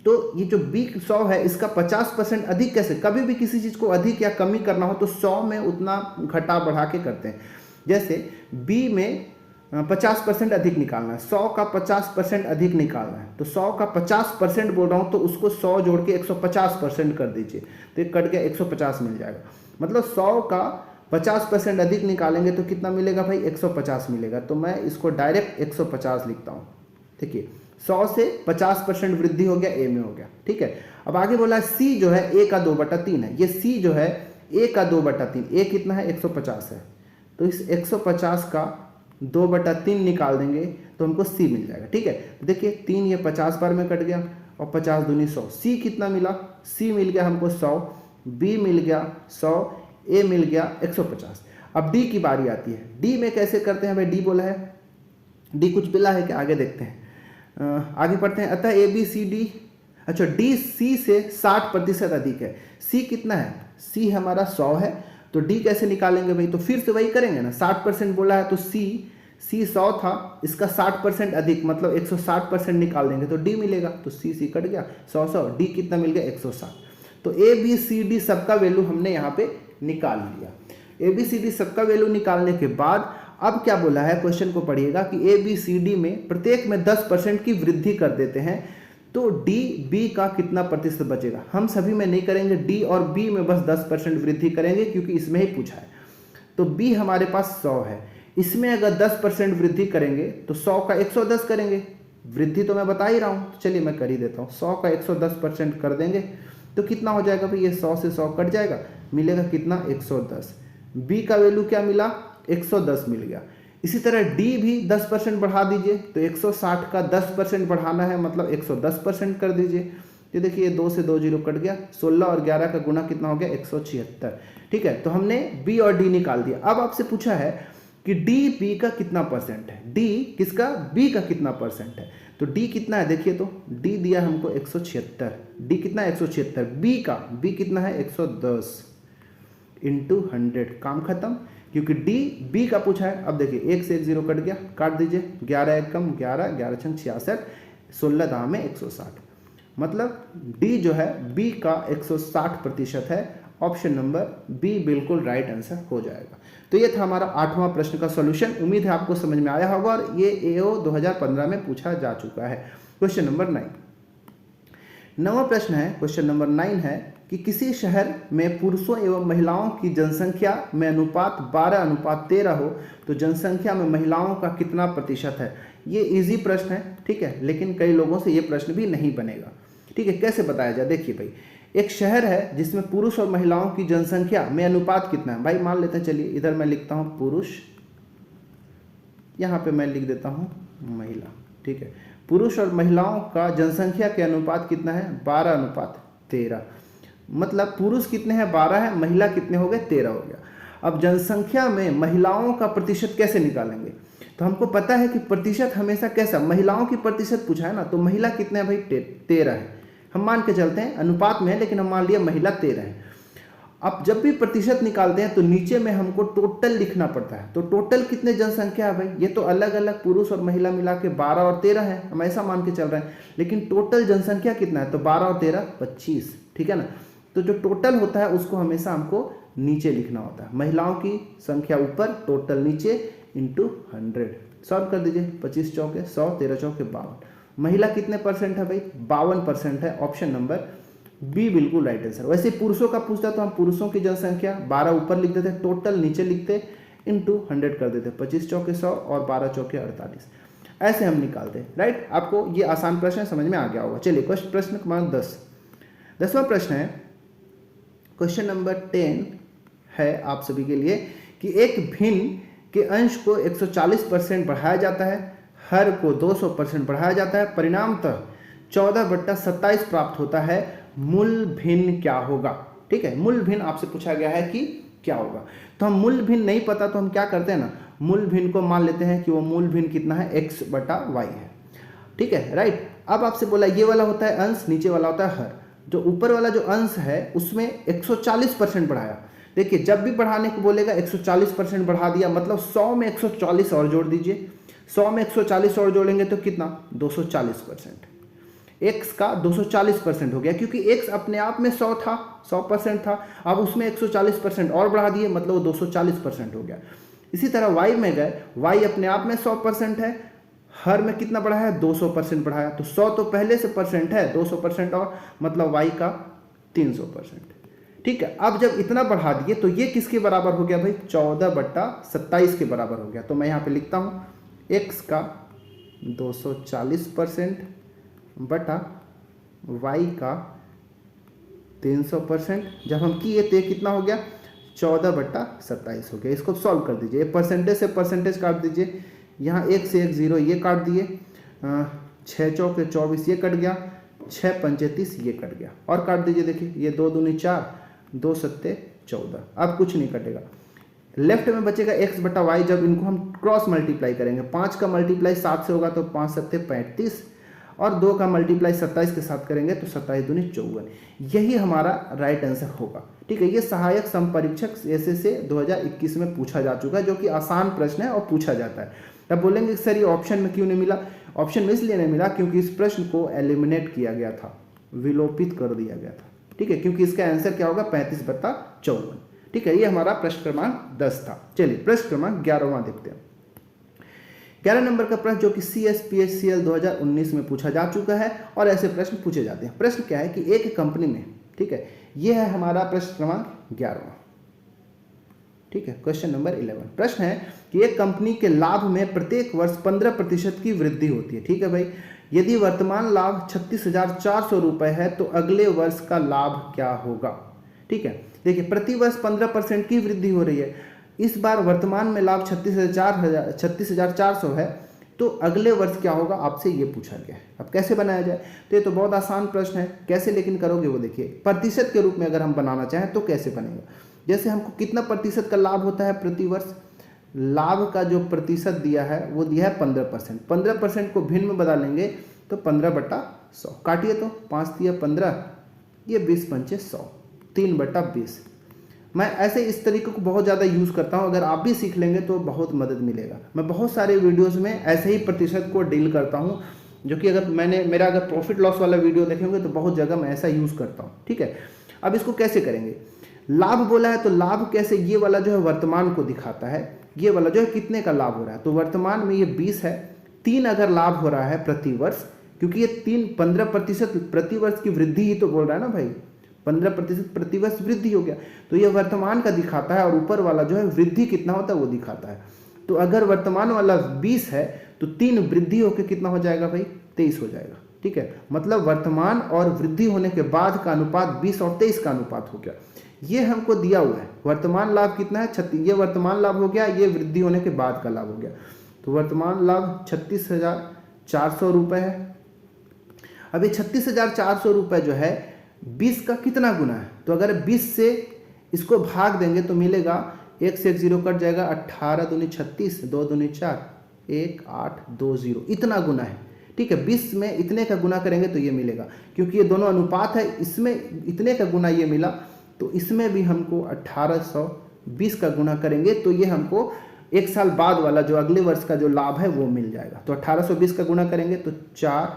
S1: तो ये जो बी 100 है इसका 50% अधिक कैसे, कभी भी किसी चीज़ को अधिक या कमी करना हो तो 100 में उतना घटा बढ़ा के करते हैं। जैसे बी में 50% अधिक निकालना है, 100 का 50% अधिक निकालना है, तो 100 का 50% बोल रहा हूँ तो उसको 100 जोड़ के 150% कर दीजिए, तो ये कट गया 150 मिल जाएगा। मतलब 100 का 50% अधिक निकालेंगे तो कितना मिलेगा भाई, 150 मिलेगा। तो मैं इसको डायरेक्ट 150 लिखता हूँ। देखिए 100 से 50% वृद्धि हो गया, ए में हो गया। ठीक है, अब आगे बोला सी जो है ए का 2/3 है, ये सी जो है ए का 2/3, ए कितना है 150 है, तो इस 150 का 2/3 निकाल देंगे तो हमको सी मिल जाएगा। ठीक है, देखिए 3 ये 50 बार में कट गया और 50 दूनी 100, सी कितना मिला, सी मिल गया हमको 100, बी मिल गया 100, ए मिल गया 150। अब डी की बारी आती है, डी में कैसे करते हैं भाई, डी बोला है, डी कुछ मिला है क्या, आगे देखते हैं, आगे पढ़ते हैं। अतः ए बी सी डी, अच्छा डी सी से 60% अधिक है, सी कितना है, सी हमारा 100 है, तो डी कैसे निकालेंगे भाई, तो फिर से वही करेंगे ना, 60% बोला है तो सी 100 था, इसका 60% अधिक मतलब 160% निकाल देंगे तो डी मिलेगा, तो सी कट गया, 100 डी कितना मिल गया 160। तो ए बी सी डी सबका वैल्यू हमने यहाँ पे निकाल लिया। ए बी सी डी सबका वैल्यू निकालने के बाद अब क्या बोला है, क्वेश्चन को पढ़िएगा कि ए बी सी डी में प्रत्येक में 10% की वृद्धि कर देते हैं, तो डी बी का कितना प्रतिशत बचेगा। हम सभी में नहीं करेंगे, डी और बी में बस 10% वृद्धि करेंगे क्योंकि इसमें ही पूछा है। तो बी हमारे पास 100 है, इसमें अगर 10% वृद्धि करेंगे तो 100 का 110 करेंगे, वृद्धि तो मैं बता ही रहा हूँ, चलिए मैं कर ही देता हूँ, 100 का 110% कर देंगे तो कितना हो जाएगा भाई, ये 100 से 100 कट जाएगा, मिलेगा कितना 110। बी का वैल्यू क्या मिला 110 मिल गया। इसी तरह डी भी 10% बढ़ा दीजिए, तो 160 का 10% बढ़ाना है मतलब 110% कर दीजिए। तो देखिए 2 से 2 जीरो कट गया, 16 और 11 का गुना कितना हो गया 176। ठीक है, तो हमने बी और डी निकाल दिया। अब आपसे पूछा है कि डी बी का कितना परसेंट है, डी किसका, बी का कितना परसेंट है, तो डी कितना है, देखिए तो डी दिया हमको 176, डी कितना है 176, बी कितना है 110 इंटू 100, काम खत्म, क्योंकि डी बी का पूछा है। अब देखिए 1 से 1 जीरो कट गया, काट दीजिए, 11 1 कम 11, 11 छंग 66, 16 दाम में 160, मतलब डी जो है बी का 160% है। ऑप्शन नंबर बी बिल्कुल राइट आंसर हो जाएगा। तो ये था हमारा 8वां प्रश्न का सॉल्यूशन। उम्मीद है आपको समझ में आया होगा और ये एओ 2015 में पूछा जा चुका है। क्वेश्चन नंबर 9, 9वां प्रश्न है, क्वेश्चन नंबर 9 है कि किसी शहर में पुरुषों एवं महिलाओं की जनसंख्या में अनुपात 12:13 हो तो जनसंख्या में महिलाओं का कितना प्रतिशत है। ये इजी प्रश्न है, ठीक है, लेकिन कई लोगों से ये प्रश्न भी नहीं बनेगा। ठीक है, कैसे बताया जाए, देखिए भाई, एक शहर है जिसमें पुरुष और महिलाओं की जनसंख्या में अनुपात कितना है, भाई मान लेते हैं, चलिए इधर मैं लिखता हूँ पुरुष, यहाँ पे मैं लिख देता हूँ महिला। ठीक है, पुरुष और महिलाओं का जनसंख्या के अनुपात कितना है 12:13, मतलब पुरुष कितने हैं 12 है, महिला कितने हो गए 13 हो गया। अब जनसंख्या में महिलाओं का प्रतिशत कैसे निकालेंगे, तो हमको पता है कि प्रतिशत हमेशा कैसा, महिलाओं की प्रतिशत पूछा है ना, तो महिला कितने हैं भाई 13 है, हम मान के चलते हैं अनुपात में है लेकिन हम मान लिया महिला 13 है। अब जब भी प्रतिशत निकालते हैं तो नीचे में हमको टोटल लिखना पड़ता है, तो टोटल कितने जनसंख्या है भाई, ये तो अलग अलग पुरुष और महिला मिला के 12 और 13 है, हम ऐसा मान के चल रहे हैं, लेकिन टोटल जनसंख्या कितना है, तो 12 और 13 25, ठीक है ना। तो जो टोटल होता है उसको हमेशा हमको नीचे लिखना होता है, महिलाओं की संख्या ऊपर, टोटल नीचे, इंटू 100। सॉल्व कर दीजिए। 25 चौके 100, 13 चौके 52। महिला कितने परसेंट है भाई? 52% है। ऑप्शन नंबर बी बिल्कुल राइट आंसर। वैसे पुरुषों का पूछता तो हम पुरुषों की जनसंख्या 12 ऊपर लिख देते, टोटल नीचे लिखते, इंटू 100 कर देते। 25 चौके 100 और 12 चौके 48, ऐसे हम निकालते। राइट, आपको ये आसान प्रश्न समझ में आ गया होगा। चलिए प्रश्न क्रमांक 10। 10वां प्रश्न है, क्वेश्चन नंबर 10 है आप सभी के लिए कि एक भिन्न के अंश को 140% बढ़ाया जाता है, हर को 200% बढ़ाया जाता है, परिणामतः 14/27 प्राप्त होता है। मूल भिन्न क्या होगा? ठीक है, मूल भिन्न आपसे पूछा गया है कि क्या होगा। तो हम मूल भिन्न नहीं पता तो हम क्या करते हैं ना, मूल भिन्न को मान लेते हैं कि वो मूल भिन्न कितना है, x/y है। ठीक है, राइट। अब आपसे बोला ये वाला होता है अंश, नीचे वाला होता है हर। जो ऊपर वाला जो अंश है उसमें 140% बढ़ाया। देखिए जब भी बढ़ाने को बोलेगा 140% बढ़ा दिया, मतलब 100 में 140 और जोड़ दीजिए। 100 में 140 और जोड़ेंगे तो कितना? 240%। x का 240% हो गया, क्योंकि x अपने आप में 100 था, 100% था। अब उसमें 140% और बढ़ा दिए, मतलब वो 240% हो गया। इसी तरह y में गए, y अपने आप में 100% है, हर में कितना बढ़ाया है? 200% बढ़ाया। तो 100 तो पहले से परसेंट है, 200% और, मतलब y का 300%। ठीक है, अब जब इतना बढ़ा दिए तो ये किसके बराबर हो गया भाई? 14/27 के बराबर हो गया। तो मैं यहाँ पे लिखता हूँ x का 240% बटा y का 300%। जब हम किए तो ये कितना हो गया? 14/27 हो गया। इसको सॉल्व कर दीजिए, परसेंटेज से परसेंटेज काट दीजिए। यहाँ 1 से 1 0 ये काट दिए, 6 चौके 24 ये कट गया, 6 पंचे 30 ये कट गया, और काट दीजिए। देखिए ये 2 दूनी 4, 2 सत्ते 14। अब कुछ नहीं कटेगा, लेफ्ट में बचेगा x/y। जब इनको हम क्रॉस मल्टीप्लाई करेंगे, 5 का मल्टीप्लाई 7 से होगा तो 5 सत्ते 35, और 2 का मल्टीप्लाई 27 के साथ करेंगे तो 27 दूनी 54। यही हमारा राइट आंसर होगा। ठीक है, ये सहायक समपरीक्षक एसएससी 2021 में पूछा जा चुका है, जो कि आसान प्रश्न है और पूछा जाता है। तब बोलेंगे सर ये ऑप्शन में क्यों नहीं मिला? ऑप्शन में इसलिए नहीं मिला क्योंकि इस प्रश्न को एलिमिनेट किया गया था, विलोपित कर दिया गया था। ठीक है, क्योंकि इसका आंसर क्या होगा? 35/54। ठीक है, ये हमारा प्रश्न क्रमांक 10 था। चलिए प्रश्न क्रमांक 11वां देखते हैं। 11 नंबर का प्रश्न जो कि CSPHCL 2019 में पूछा जा चुका है, और ऐसे प्रश्न पूछे जाते हैं। प्रश्न क्या है कि एक कंपनी में, ठीक है, ये है हमारा प्रश्न क्रमांक 11वां। ठीक है, क्वेश्चन नंबर 11। प्रश्न है कि एक कंपनी के लाभ में प्रत्येक वर्ष 15% की वृद्धि होती है। ठीक है भाई, यदि वर्तमान लाभ 36,400 रुपये है तो अगले वर्ष का लाभ क्या होगा? ठीक है, देखिए प्रति वर्ष 15% की वृद्धि हो रही है। इस बार वर्तमान में लाभ 36,400 है, तो अगले वर्ष क्या होगा आपसे ये पूछा गया है। अब कैसे बनाया जाए? तो ये तो बहुत आसान प्रश्न है, कैसे लेकिन करोगे वो देखिए। प्रतिशत के रूप में अगर हम बनाना चाहें तो कैसे बनेगा? जैसे हमको कितना प्रतिशत का लाभ होता है प्रति वर्ष, लाभ का जो प्रतिशत दिया है वो दिया है 15%। 15% को भिन्न में बदलेंगे तो 15/100। काटिए तो 5 दिया 15, ये 20 पंचे 100, 3/20। मैं ऐसे इस तरीके को बहुत ज़्यादा यूज़ करता हूँ। अगर आप भी सीख लेंगे तो बहुत मदद मिलेगा। मैं बहुत सारे वीडियोज़ में ऐसे ही प्रतिशत को डील करता हूँ, जो कि अगर मेरा अगर प्रॉफिट लॉस वाला वीडियो देखेंगे तो बहुत जगह मैं ऐसा यूज़ करता हूँ। ठीक है, अब इसको कैसे करेंगे? लाभ बोला है तो लाभ कैसे, ये वाला जो है वर्तमान को दिखाता है, ये वाला जो है कितने का लाभ हो रहा है। तो वर्तमान में ये 20 है, 3 अगर लाभ हो रहा है प्रति वर्ष, क्योंकि ये 15% प्रति वर्ष की वृद्धि ही तो बोल रहा है ना भाई, 15% प्रति वर्ष वृद्धि हो गया, तो ये वर्तमान का दिखाता है, और ऊपर वाला जो है वृद्धि कितना होता है वो दिखाता है। तो अगर वर्तमान वाला 20 है तो 3 वृद्धि होकर कितना हो जाएगा भाई? 23 हो जाएगा। ठीक है, मतलब वर्तमान और वृद्धि होने के बाद का अनुपात 20 और 23 का अनुपात हो गया। ये हमको दिया हुआ है। वर्तमान लाभ कितना है? 36। ये वर्तमान लाभ हो गया, ये वृद्धि होने के बाद का लाभ हो गया। तो वर्तमान लाभ 36,400 रुपये है। अभी 36,400 रुपये जो है 20 का कितना गुना है? तो अगर 20 से इसको भाग देंगे तो मिलेगा, 1 से 1 0 कट जाएगा, 18 दूनी 36, 2 दूनी 4, 1 8 2 0, इतना गुना है। ठीक है, 20 में इतने का गुना करेंगे तो ये मिलेगा, क्योंकि ये दोनों अनुपात है। इसमें इतने का गुना ये मिला, तो इसमें भी हमको 1820 का गुना करेंगे तो ये हमको 1 साल बाद वाला जो अगले वर्ष का जो लाभ है वो मिल जाएगा। तो 1820 का गुना करेंगे तो 4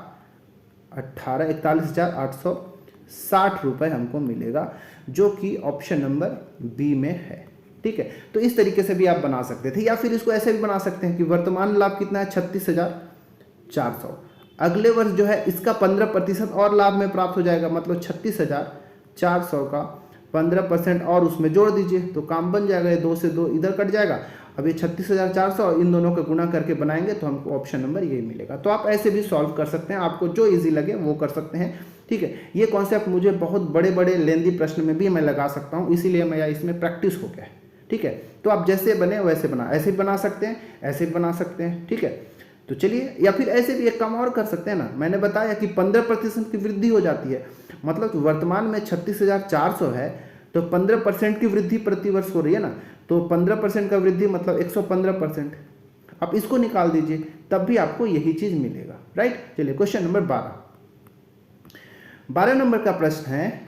S1: 18 41,860 रुपये हमको मिलेगा, जो कि ऑप्शन नंबर बी में है। ठीक है। तो इस तरीके से भी आप बना सकते थे, या फिर इसको ऐसे भी बना सकते हैं कि वर्तमान लाभ कितना है 36,400, अगले वर्ष जो है इसका 15% और लाभ में प्राप्त हो जाएगा, मतलब 36,400 का 15% और उसमें जोड़ दीजिए तो काम बन जाएगा। ये 2 से 2 इधर कट जाएगा। अब ये 36,400 और इन दोनों का गुना करके बनाएंगे तो हमको ऑप्शन नंबर यही मिलेगा। तो आप ऐसे भी सॉल्व कर सकते हैं, आपको जो इजी लगे वो कर सकते हैं, ठीक है। ये कॉन्सेप्ट मुझे बहुत बड़े बड़े लेंदी प्रश्न में भी मैं लगा सकता हूँ, इसीलिए मैं इसमें प्रैक्टिस हो गया है, ठीक है। तो आप जैसे बने वैसे बना, ऐसे भी बना सकते हैं, ऐसे भी बना सकते हैं, ठीक है। तो चलिए, या फिर ऐसे भी एक काम और कर सकते हैं ना, मैंने बताया कि 15% की वृद्धि हो जाती है, मतलब वर्तमान में 36,400 है तो 15% की वृद्धि प्रति वर्ष हो रही है ना, तो 15% का वृद्धि मतलब 115%। आप इसको निकाल दीजिए तब भी आपको यही चीज मिलेगा, राइट। चलिए क्वेश्चन नंबर 12 नंबर का प्रश्न है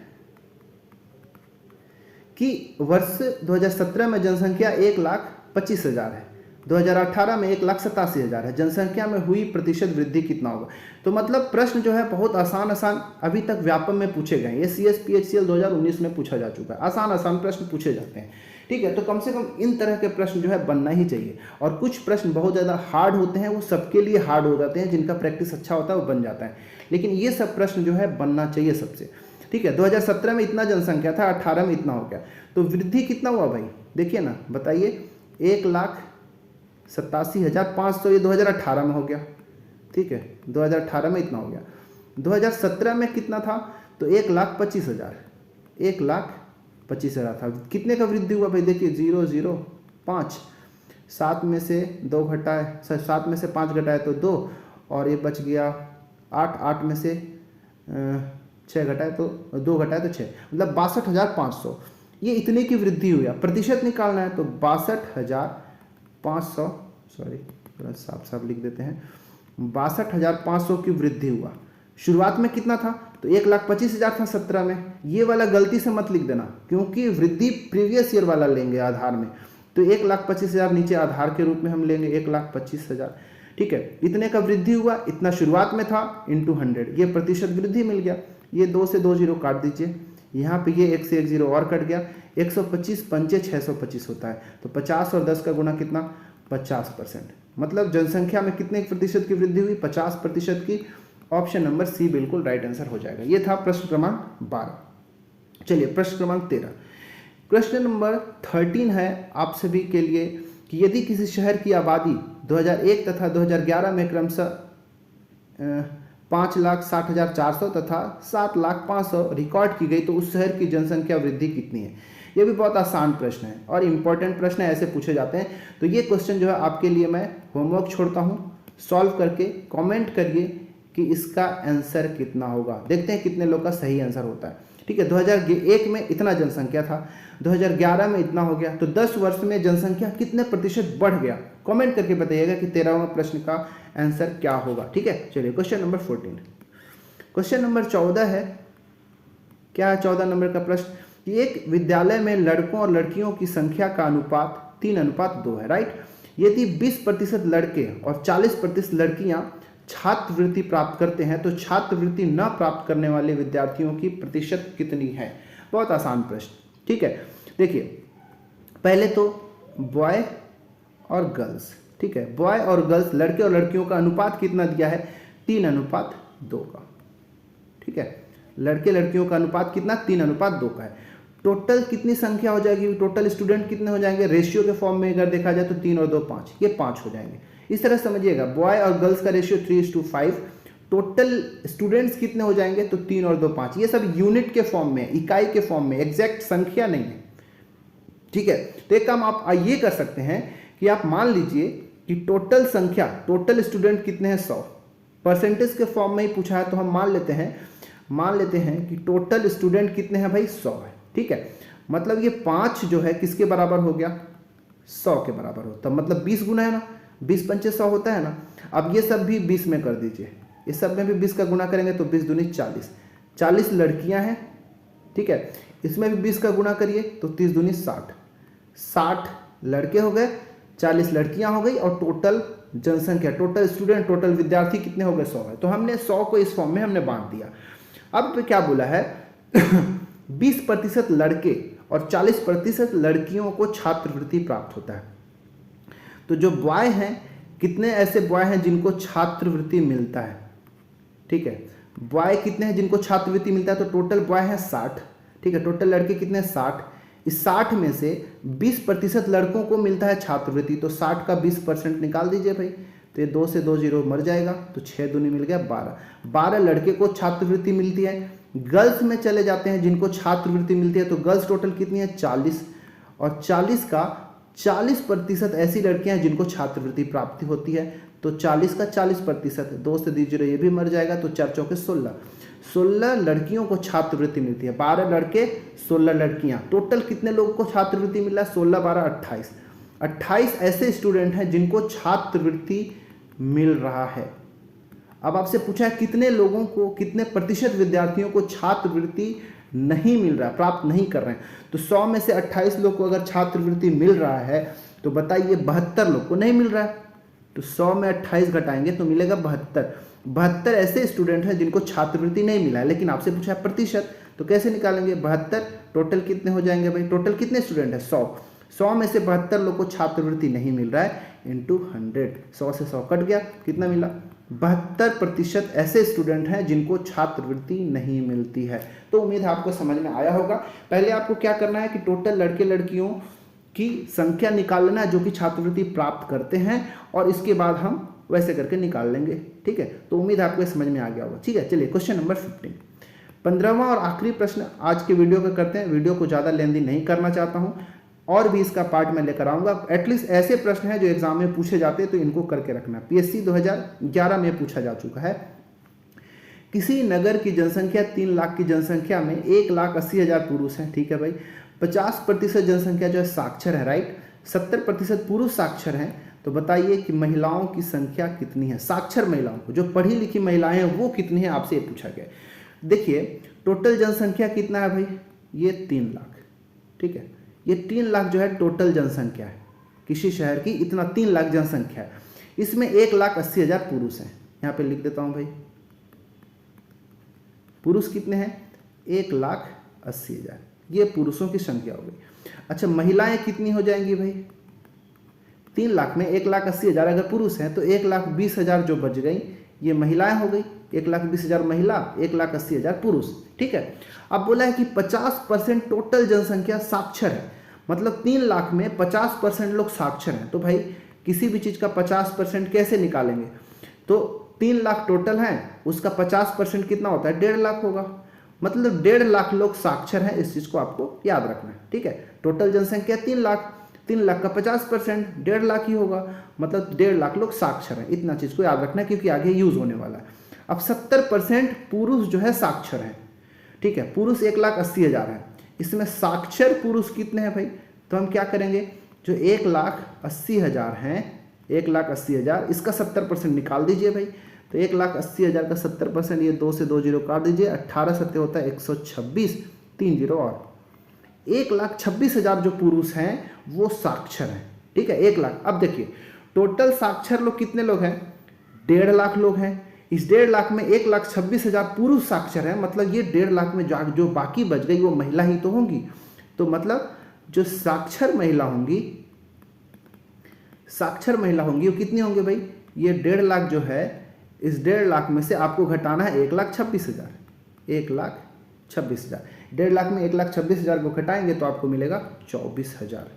S1: कि वर्ष 2017 में जनसंख्या 1,25,000 है, 2018 में 1,87,000 है, जनसंख्या में हुई प्रतिशत वृद्धि कितना होगा। तो मतलब प्रश्न जो है बहुत आसान अभी तक व्यापम में पूछे गए, ये CSPHCL 2019 में पूछा जा चुका है, आसान प्रश्न पूछे जाते हैं, ठीक है। तो कम से कम इन तरह के प्रश्न जो है बनना ही चाहिए। और कुछ प्रश्न बहुत ज़्यादा हार्ड होते हैं, वो सबके लिए हार्ड हो जाते हैं, जिनका प्रैक्टिस अच्छा होता है वो बन जाता है, लेकिन ये सब प्रश्न जो है बनना चाहिए सबसे, ठीक है। 2017 में इतना जनसंख्या था, 18 में इतना हो गया, तो वृद्धि कितना हुआ भाई, देखिए ना, बताइए। 1,87,500 ये 2018 में हो गया, ठीक है, 2018 में इतना हो गया। 2017 में कितना था, तो 1,25,000, 1,25,000 था। कितने का वृद्धि हुआ भाई, देखिए 0,05, 7 में से 2 घटाए, 7 में से 5 घटाए तो 2, और ये बच गया 8, 8 में से 6 घटाए तो 2 घटाए तो 6, मतलब 62,500, ये इतने की वृद्धि हुई। प्रतिशत निकालना है तो 62,500, सॉरी थोड़ा साफ लिख देते हैं, 62,500 की वृद्धि हुआ। शुरुआत में कितना था, तो 1,25,000 था 17 में, ये वाला गलती से मत लिख देना, क्योंकि वृद्धि प्रीवियस ईयर वाला लेंगे आधार में, तो 1,25,000 नीचे आधार के रूप में हम लेंगे 1,25,000, ठीक है। इतने का वृद्धि हुआ, इतना शुरुआत में था, इंटू 100, ये प्रतिशत वृद्धि मिल गया। ये 2 से 2 जीरो काट दीजिए, यहाँ पे ये 1 से 1 जीरो और कट गया, 125 पंचे 625 होता है, तो 50 और 10 का गुना कितना, 50%, मतलब जनसंख्या में कितने प्रतिशत की वृद्धि हुई, 50% की। ऑप्शन नंबर सी बिल्कुल राइट आंसर हो जाएगा। ये था प्रश्न क्रमांक 12। चलिए प्रश्न क्रमांक 13। क्वेश्चन नंबर 13 है आप सभी के लिए कि यदि किसी शहर की आबादी 2001 तथा 2011 में क्रमशः 5,60,400 तथा 7,05,000 रिकॉर्ड की गई तो उस शहर की जनसंख्या वृद्धि कितनी है। ये भी बहुत आसान प्रश्न है और इम्पोर्टेंट प्रश्न है, ऐसे पूछे जाते हैं। तो ये क्वेश्चन जो है आपके लिए मैं होमवर्क छोड़ता हूँ, सॉल्व करके कमेंट करिए कि इसका आंसर कितना होगा। देखते हैं कितने लोग का सही आंसर होता है, ठीक है। 2001 में इतना जनसंख्या था, 2011 में इतना हो गया, तो 10 वर्ष में जनसंख्या कितने प्रतिशत बढ़ गया, कमेंट करके बताइएगा कि 13वां प्रश्न का आंसर क्या होगा, ठीक है। चलिए क्वेश्चन नंबर 14। क्वेश्चन नंबर 14 है, क्या है 14 नंबर का प्रश्न कि एक विद्यालय में लड़कों और लड़कियों की संख्या का अनुपात 3:2 है, राइट। यदि 20% लड़के और 40% लड़कियां छात्रवृत्ति प्राप्त करते हैं तो छात्रवृत्ति न प्राप्त करने वाले विद्यार्थियों की प्रतिशत कितनी है। बहुत आसान प्रश्न, ठीक है। देखिए पहले तो बॉय और गर्ल्स, ठीक है, बॉय और गर्ल्स लड़के और लड़कियों का अनुपात कितना दिया है, 3:2 का, ठीक है। लड़के लड़कियों का अनुपात कितना, 3:2 का है। टोटल कितनी संख्या हो जाएगी, टोटल स्टूडेंट कितने हो जाएंगे, रेशियो के फॉर्म में अगर देखा जाए तो 3 और 2 5, ये 5 हो जाएंगे। इस तरह समझिएगा, बॉय और गर्ल्स का रेशियो 3:5, टोटल स्टूडेंट्स कितने हो जाएंगे तो 3 और 2 5। ये सब यूनिट के फॉर्म में, इकाई के फॉर्म में, एग्जैक्ट संख्या नहीं है, ठीक है। तो एक काम आप ये कर सकते हैं कि आप मान लीजिए कि टोटल संख्या, टोटल स्टूडेंट कितने हैं 100, परसेंटेज के फॉर्म में ही पूछा है तो हम मान लेते हैं कि टोटल स्टूडेंट कितने हैं भाई 100 है, ठीक है। मतलब ये 5 जो है किसके बराबर हो गया, 100 के बराबर होता, मतलब 20 गुना है ना, 20 पंचे 100 होता है ना। अब ये सब भी 20 में कर दीजिए, इस सब में भी 20 का गुना करेंगे तो 20 दूनी 40, 40 लड़कियां हैं, ठीक है। इसमें भी 20 का गुना करिए तो 30 दूनी 60, 60 लड़के हो गए, 40 लड़कियां हो गई, और टोटल जनसंख्या, टोटल स्टूडेंट, टोटल विद्यार्थी कितने हो गए 100 है। तो हमने 100 को इस फॉर्म में हमने बांट दिया। अब क्या बोला है 20% लड़के और 40% लड़कियों को छात्रवृत्ति प्राप्त होता है। तो जो बॉय हैं, कितने ऐसे बॉय हैं जिनको छात्रवृत्ति मिलता है? ठीक है, बॉय कितने हैं जिनको छात्रवृत्ति मिलता है? तो टोटल बॉय है 60। ठीक है, टोटल लड़के कितने? 60। इस 60 में से 20% लड़कों को मिलता है छात्रवृत्ति, तो 60 का 20% निकाल दीजिए भाई। तो ये 2 से 2 जीरो मर जाएगा, तो 6 दूनी मिल गया 12। 12 लड़के को छात्रवृत्ति मिलती है। गर्ल्स में चले जाते हैं जिनको छात्रवृत्ति मिलती है, तो गर्ल्स टोटल कितनी है? 40, और 40 का 40% ऐसी लड़कियां हैं जिनको छात्रवृत्ति प्राप्ति होती है। तो 40 का 40%, 2 से 2 जीरो ये भी मर जाएगा, तो 4 चौके 16। 16 लड़कियों को छात्रवृत्ति मिलती है। 12 लड़के 16 लड़कियां, टोटल कितने लोगों को छात्रवृत्ति मिला? 16 12 28। 28 ऐसे स्टूडेंट हैं जिनको छात्रवृत्ति मिल रहा है। अब आपसे पूछा है कितने लोगों को, कितने प्रतिशत विद्यार्थियों को छात्रवृत्ति नहीं मिल रहा है, प्राप्त नहीं कर रहे हैं। तो 100 में से 28 लोग को अगर छात्रवृत्ति मिल रहा है तो बताइए 72 लोग को नहीं मिल रहा है। तो 100 में 28 घटाएंगे तो मिलेगा 72। 72 ऐसे स्टूडेंट हैं जिनको छात्रवृत्ति नहीं मिला है, लेकिन आपसे पूछा है प्रतिशत, तो कैसे निकालेंगे? 72 टोटल कितने हो जाएंगे भाई? टोटल कितने स्टूडेंट है? 100। 100 में से 72 लोग को छात्रवृत्ति नहीं मिल रहा है, इंटू 100। 100 से 100 कट गया, कितना मिला? 72% ऐसे स्टूडेंट हैं जिनको छात्रवृत्ति नहीं मिलती है। तो उम्मीद है आपको समझ में आया होगा। पहले आपको क्या करना है कि टोटल लड़के लड़कियों की संख्या निकालना है जो कि छात्रवृत्ति प्राप्त करते हैं, और इसके बाद हम वैसे करके निकाल लेंगे। ठीक है, तो उम्मीद है आपको समझ में आ गया होगा। ठीक है, चलिए क्वेश्चन नंबर 15, 15वां और आखिरी प्रश्न आज के वीडियो का करते हैं। वीडियो को ज़्यादा लेंदी नहीं करना चाहता हूँ, और भी इसका पार्ट मैं लेकर आऊँगा। एटलीस्ट ऐसे प्रश्न हैं जो एग्जाम में पूछे जाते हैं, तो इनको करके रखना। PSC 2011 में पूछा जा चुका है। किसी नगर की जनसंख्या 3 लाख की जनसंख्या में 1,80,000 पुरुष हैं। ठीक है भाई, 50% जनसंख्या जो है साक्षर है, राइट। 70% पुरुष साक्षर हैं। तो बताइए कि महिलाओं की संख्या कितनी है? साक्षर महिलाओं को, जो पढ़ी लिखी महिलाएं हैं वो कितनी है, आपसे ये पूछा गया। देखिए टोटल जनसंख्या कितना है भाई? ये 3 लाख। ठीक है, ये 3 लाख जो है टोटल जनसंख्या है किसी शहर की, इतना 3 लाख जनसंख्या है। इसमें 1,80,000 पुरुष हैं। यहाँ पे लिख देता हूँ भाई, पुरुष कितने हैं? 1,80,000, ये पुरुषों की संख्या हो गई। अच्छा, महिलाएं कितनी हो जाएंगी भाई? 3 लाख में 1,80,000 अगर पुरुष हैं तो 1,20,000 जो बच गई ये महिलाएं हो गई। 1,20,000 महिला, 1,80,000 पुरुष। ठीक है, अब बोला है कि 50% टोटल जनसंख्या साक्षर है, मतलब 3 लाख में 50% लोग साक्षर हैं। तो भाई किसी भी चीज़ का 50% कैसे निकालेंगे? तो 3 लाख टोटल हैं, उसका 50% कितना होता है? 1.5 लाख होगा। मतलब 1.5 लाख लोग साक्षर हैं, इस चीज़ को आपको याद रखना है। ठीक है, टोटल जनसंख्या 3 लाख, 3 लाख का 50% 1.5 लाख ही होगा, मतलब 1.5 लाख लोग साक्षर हैं। इतना चीज़ को याद रखना है क्योंकि आगे यूज होने वाला है। अब 70% पुरुष जो है साक्षर हैं। ठीक है, पुरुष 1,80,000 है, इसमें साक्षर पुरुष कितने हैं भाई? तो हम क्या करेंगे, जो 1,80,000 हैं, 1,80,000 इसका 70% निकाल दीजिए भाई। तो 1,80,000 का 70%, ये 2 से 2 जीरो काट दीजिए, 18 सत्ते होता है 126, 3 जीरो और 1,26,000 जो पुरुष हैं वो साक्षर हैं। ठीक है, 1 लाख। अब देखिए टोटल साक्षर लोग कितने लोग हैं? 1.5 लाख लोग हैं। इस 1.5 लाख में 1,26,000 पुरुष साक्षर हैं, मतलब ये 1.5 लाख में जो बाकी बच गई वो महिला ही तो होंगी। तो मतलब जो साक्षर महिला होंगी वो कितनी होंगी भाई? ये 1.5 लाख जो है, इस 1.5 लाख में से आपको घटाना है 1,26,000, 1,26,000। 1.5 लाख में 1,26,000 को घटाएंगे तो आपको मिलेगा 24,000।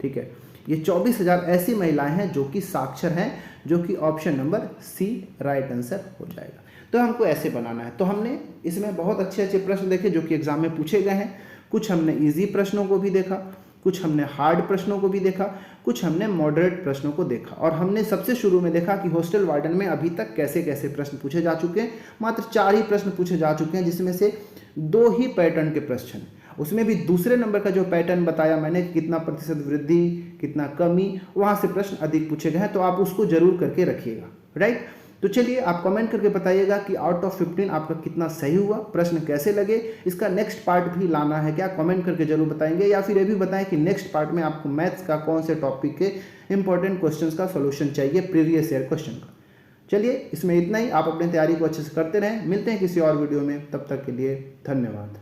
S1: ठीक है, ये 24,000 ऐसी महिलाएं हैं जो कि साक्षर हैं, जो कि option number C right answer हो जाएगा। तो हमको ऐसे बनाना है। तो हमने इसमें बहुत अच्छे अच्छे प्रश्न देखे जो कि एग्जाम में पूछे गए हैं। कुछ हमने इजी प्रश्नों को भी देखा, कुछ हमने हार्ड प्रश्नों को भी देखा, कुछ हमने मॉडरेट प्रश्नों को देखा, और हमने सबसे शुरू में देखा कि हॉस्टल वार्डन में अभी तक कैसे कैसे प्रश्न पूछे जा चुके हैं। मात्र 4 ही प्रश्न पूछे जा चुके हैं, जिसमें से 2 ही पैटर्न के प्रश्न, उसमें भी दूसरे नंबर का जो पैटर्न बताया मैंने, कितना प्रतिशत वृद्धि कितना कमी, वहाँ से प्रश्न अधिक पूछे गए हैं। तो आप उसको जरूर करके रखिएगा, राइट। तो चलिए आप कमेंट करके बताइएगा कि आउट ऑफ 15 आपका कितना सही हुआ, प्रश्न कैसे लगे, इसका नेक्स्ट पार्ट भी लाना है क्या, कमेंट करके जरूर बताएंगे। या फिर ये भी बताएं कि नेक्स्ट पार्ट में आपको मैथ्स का कौन से टॉपिक के इंपॉर्टेंट क्वेश्चंस का सॉल्यूशन चाहिए, प्रीवियस ईयर क्वेश्चन का। चलिए इसमें इतना ही, आप अपनी तैयारी को अच्छे से करते रहें। मिलते हैं किसी और वीडियो में, तब तक के लिए धन्यवाद।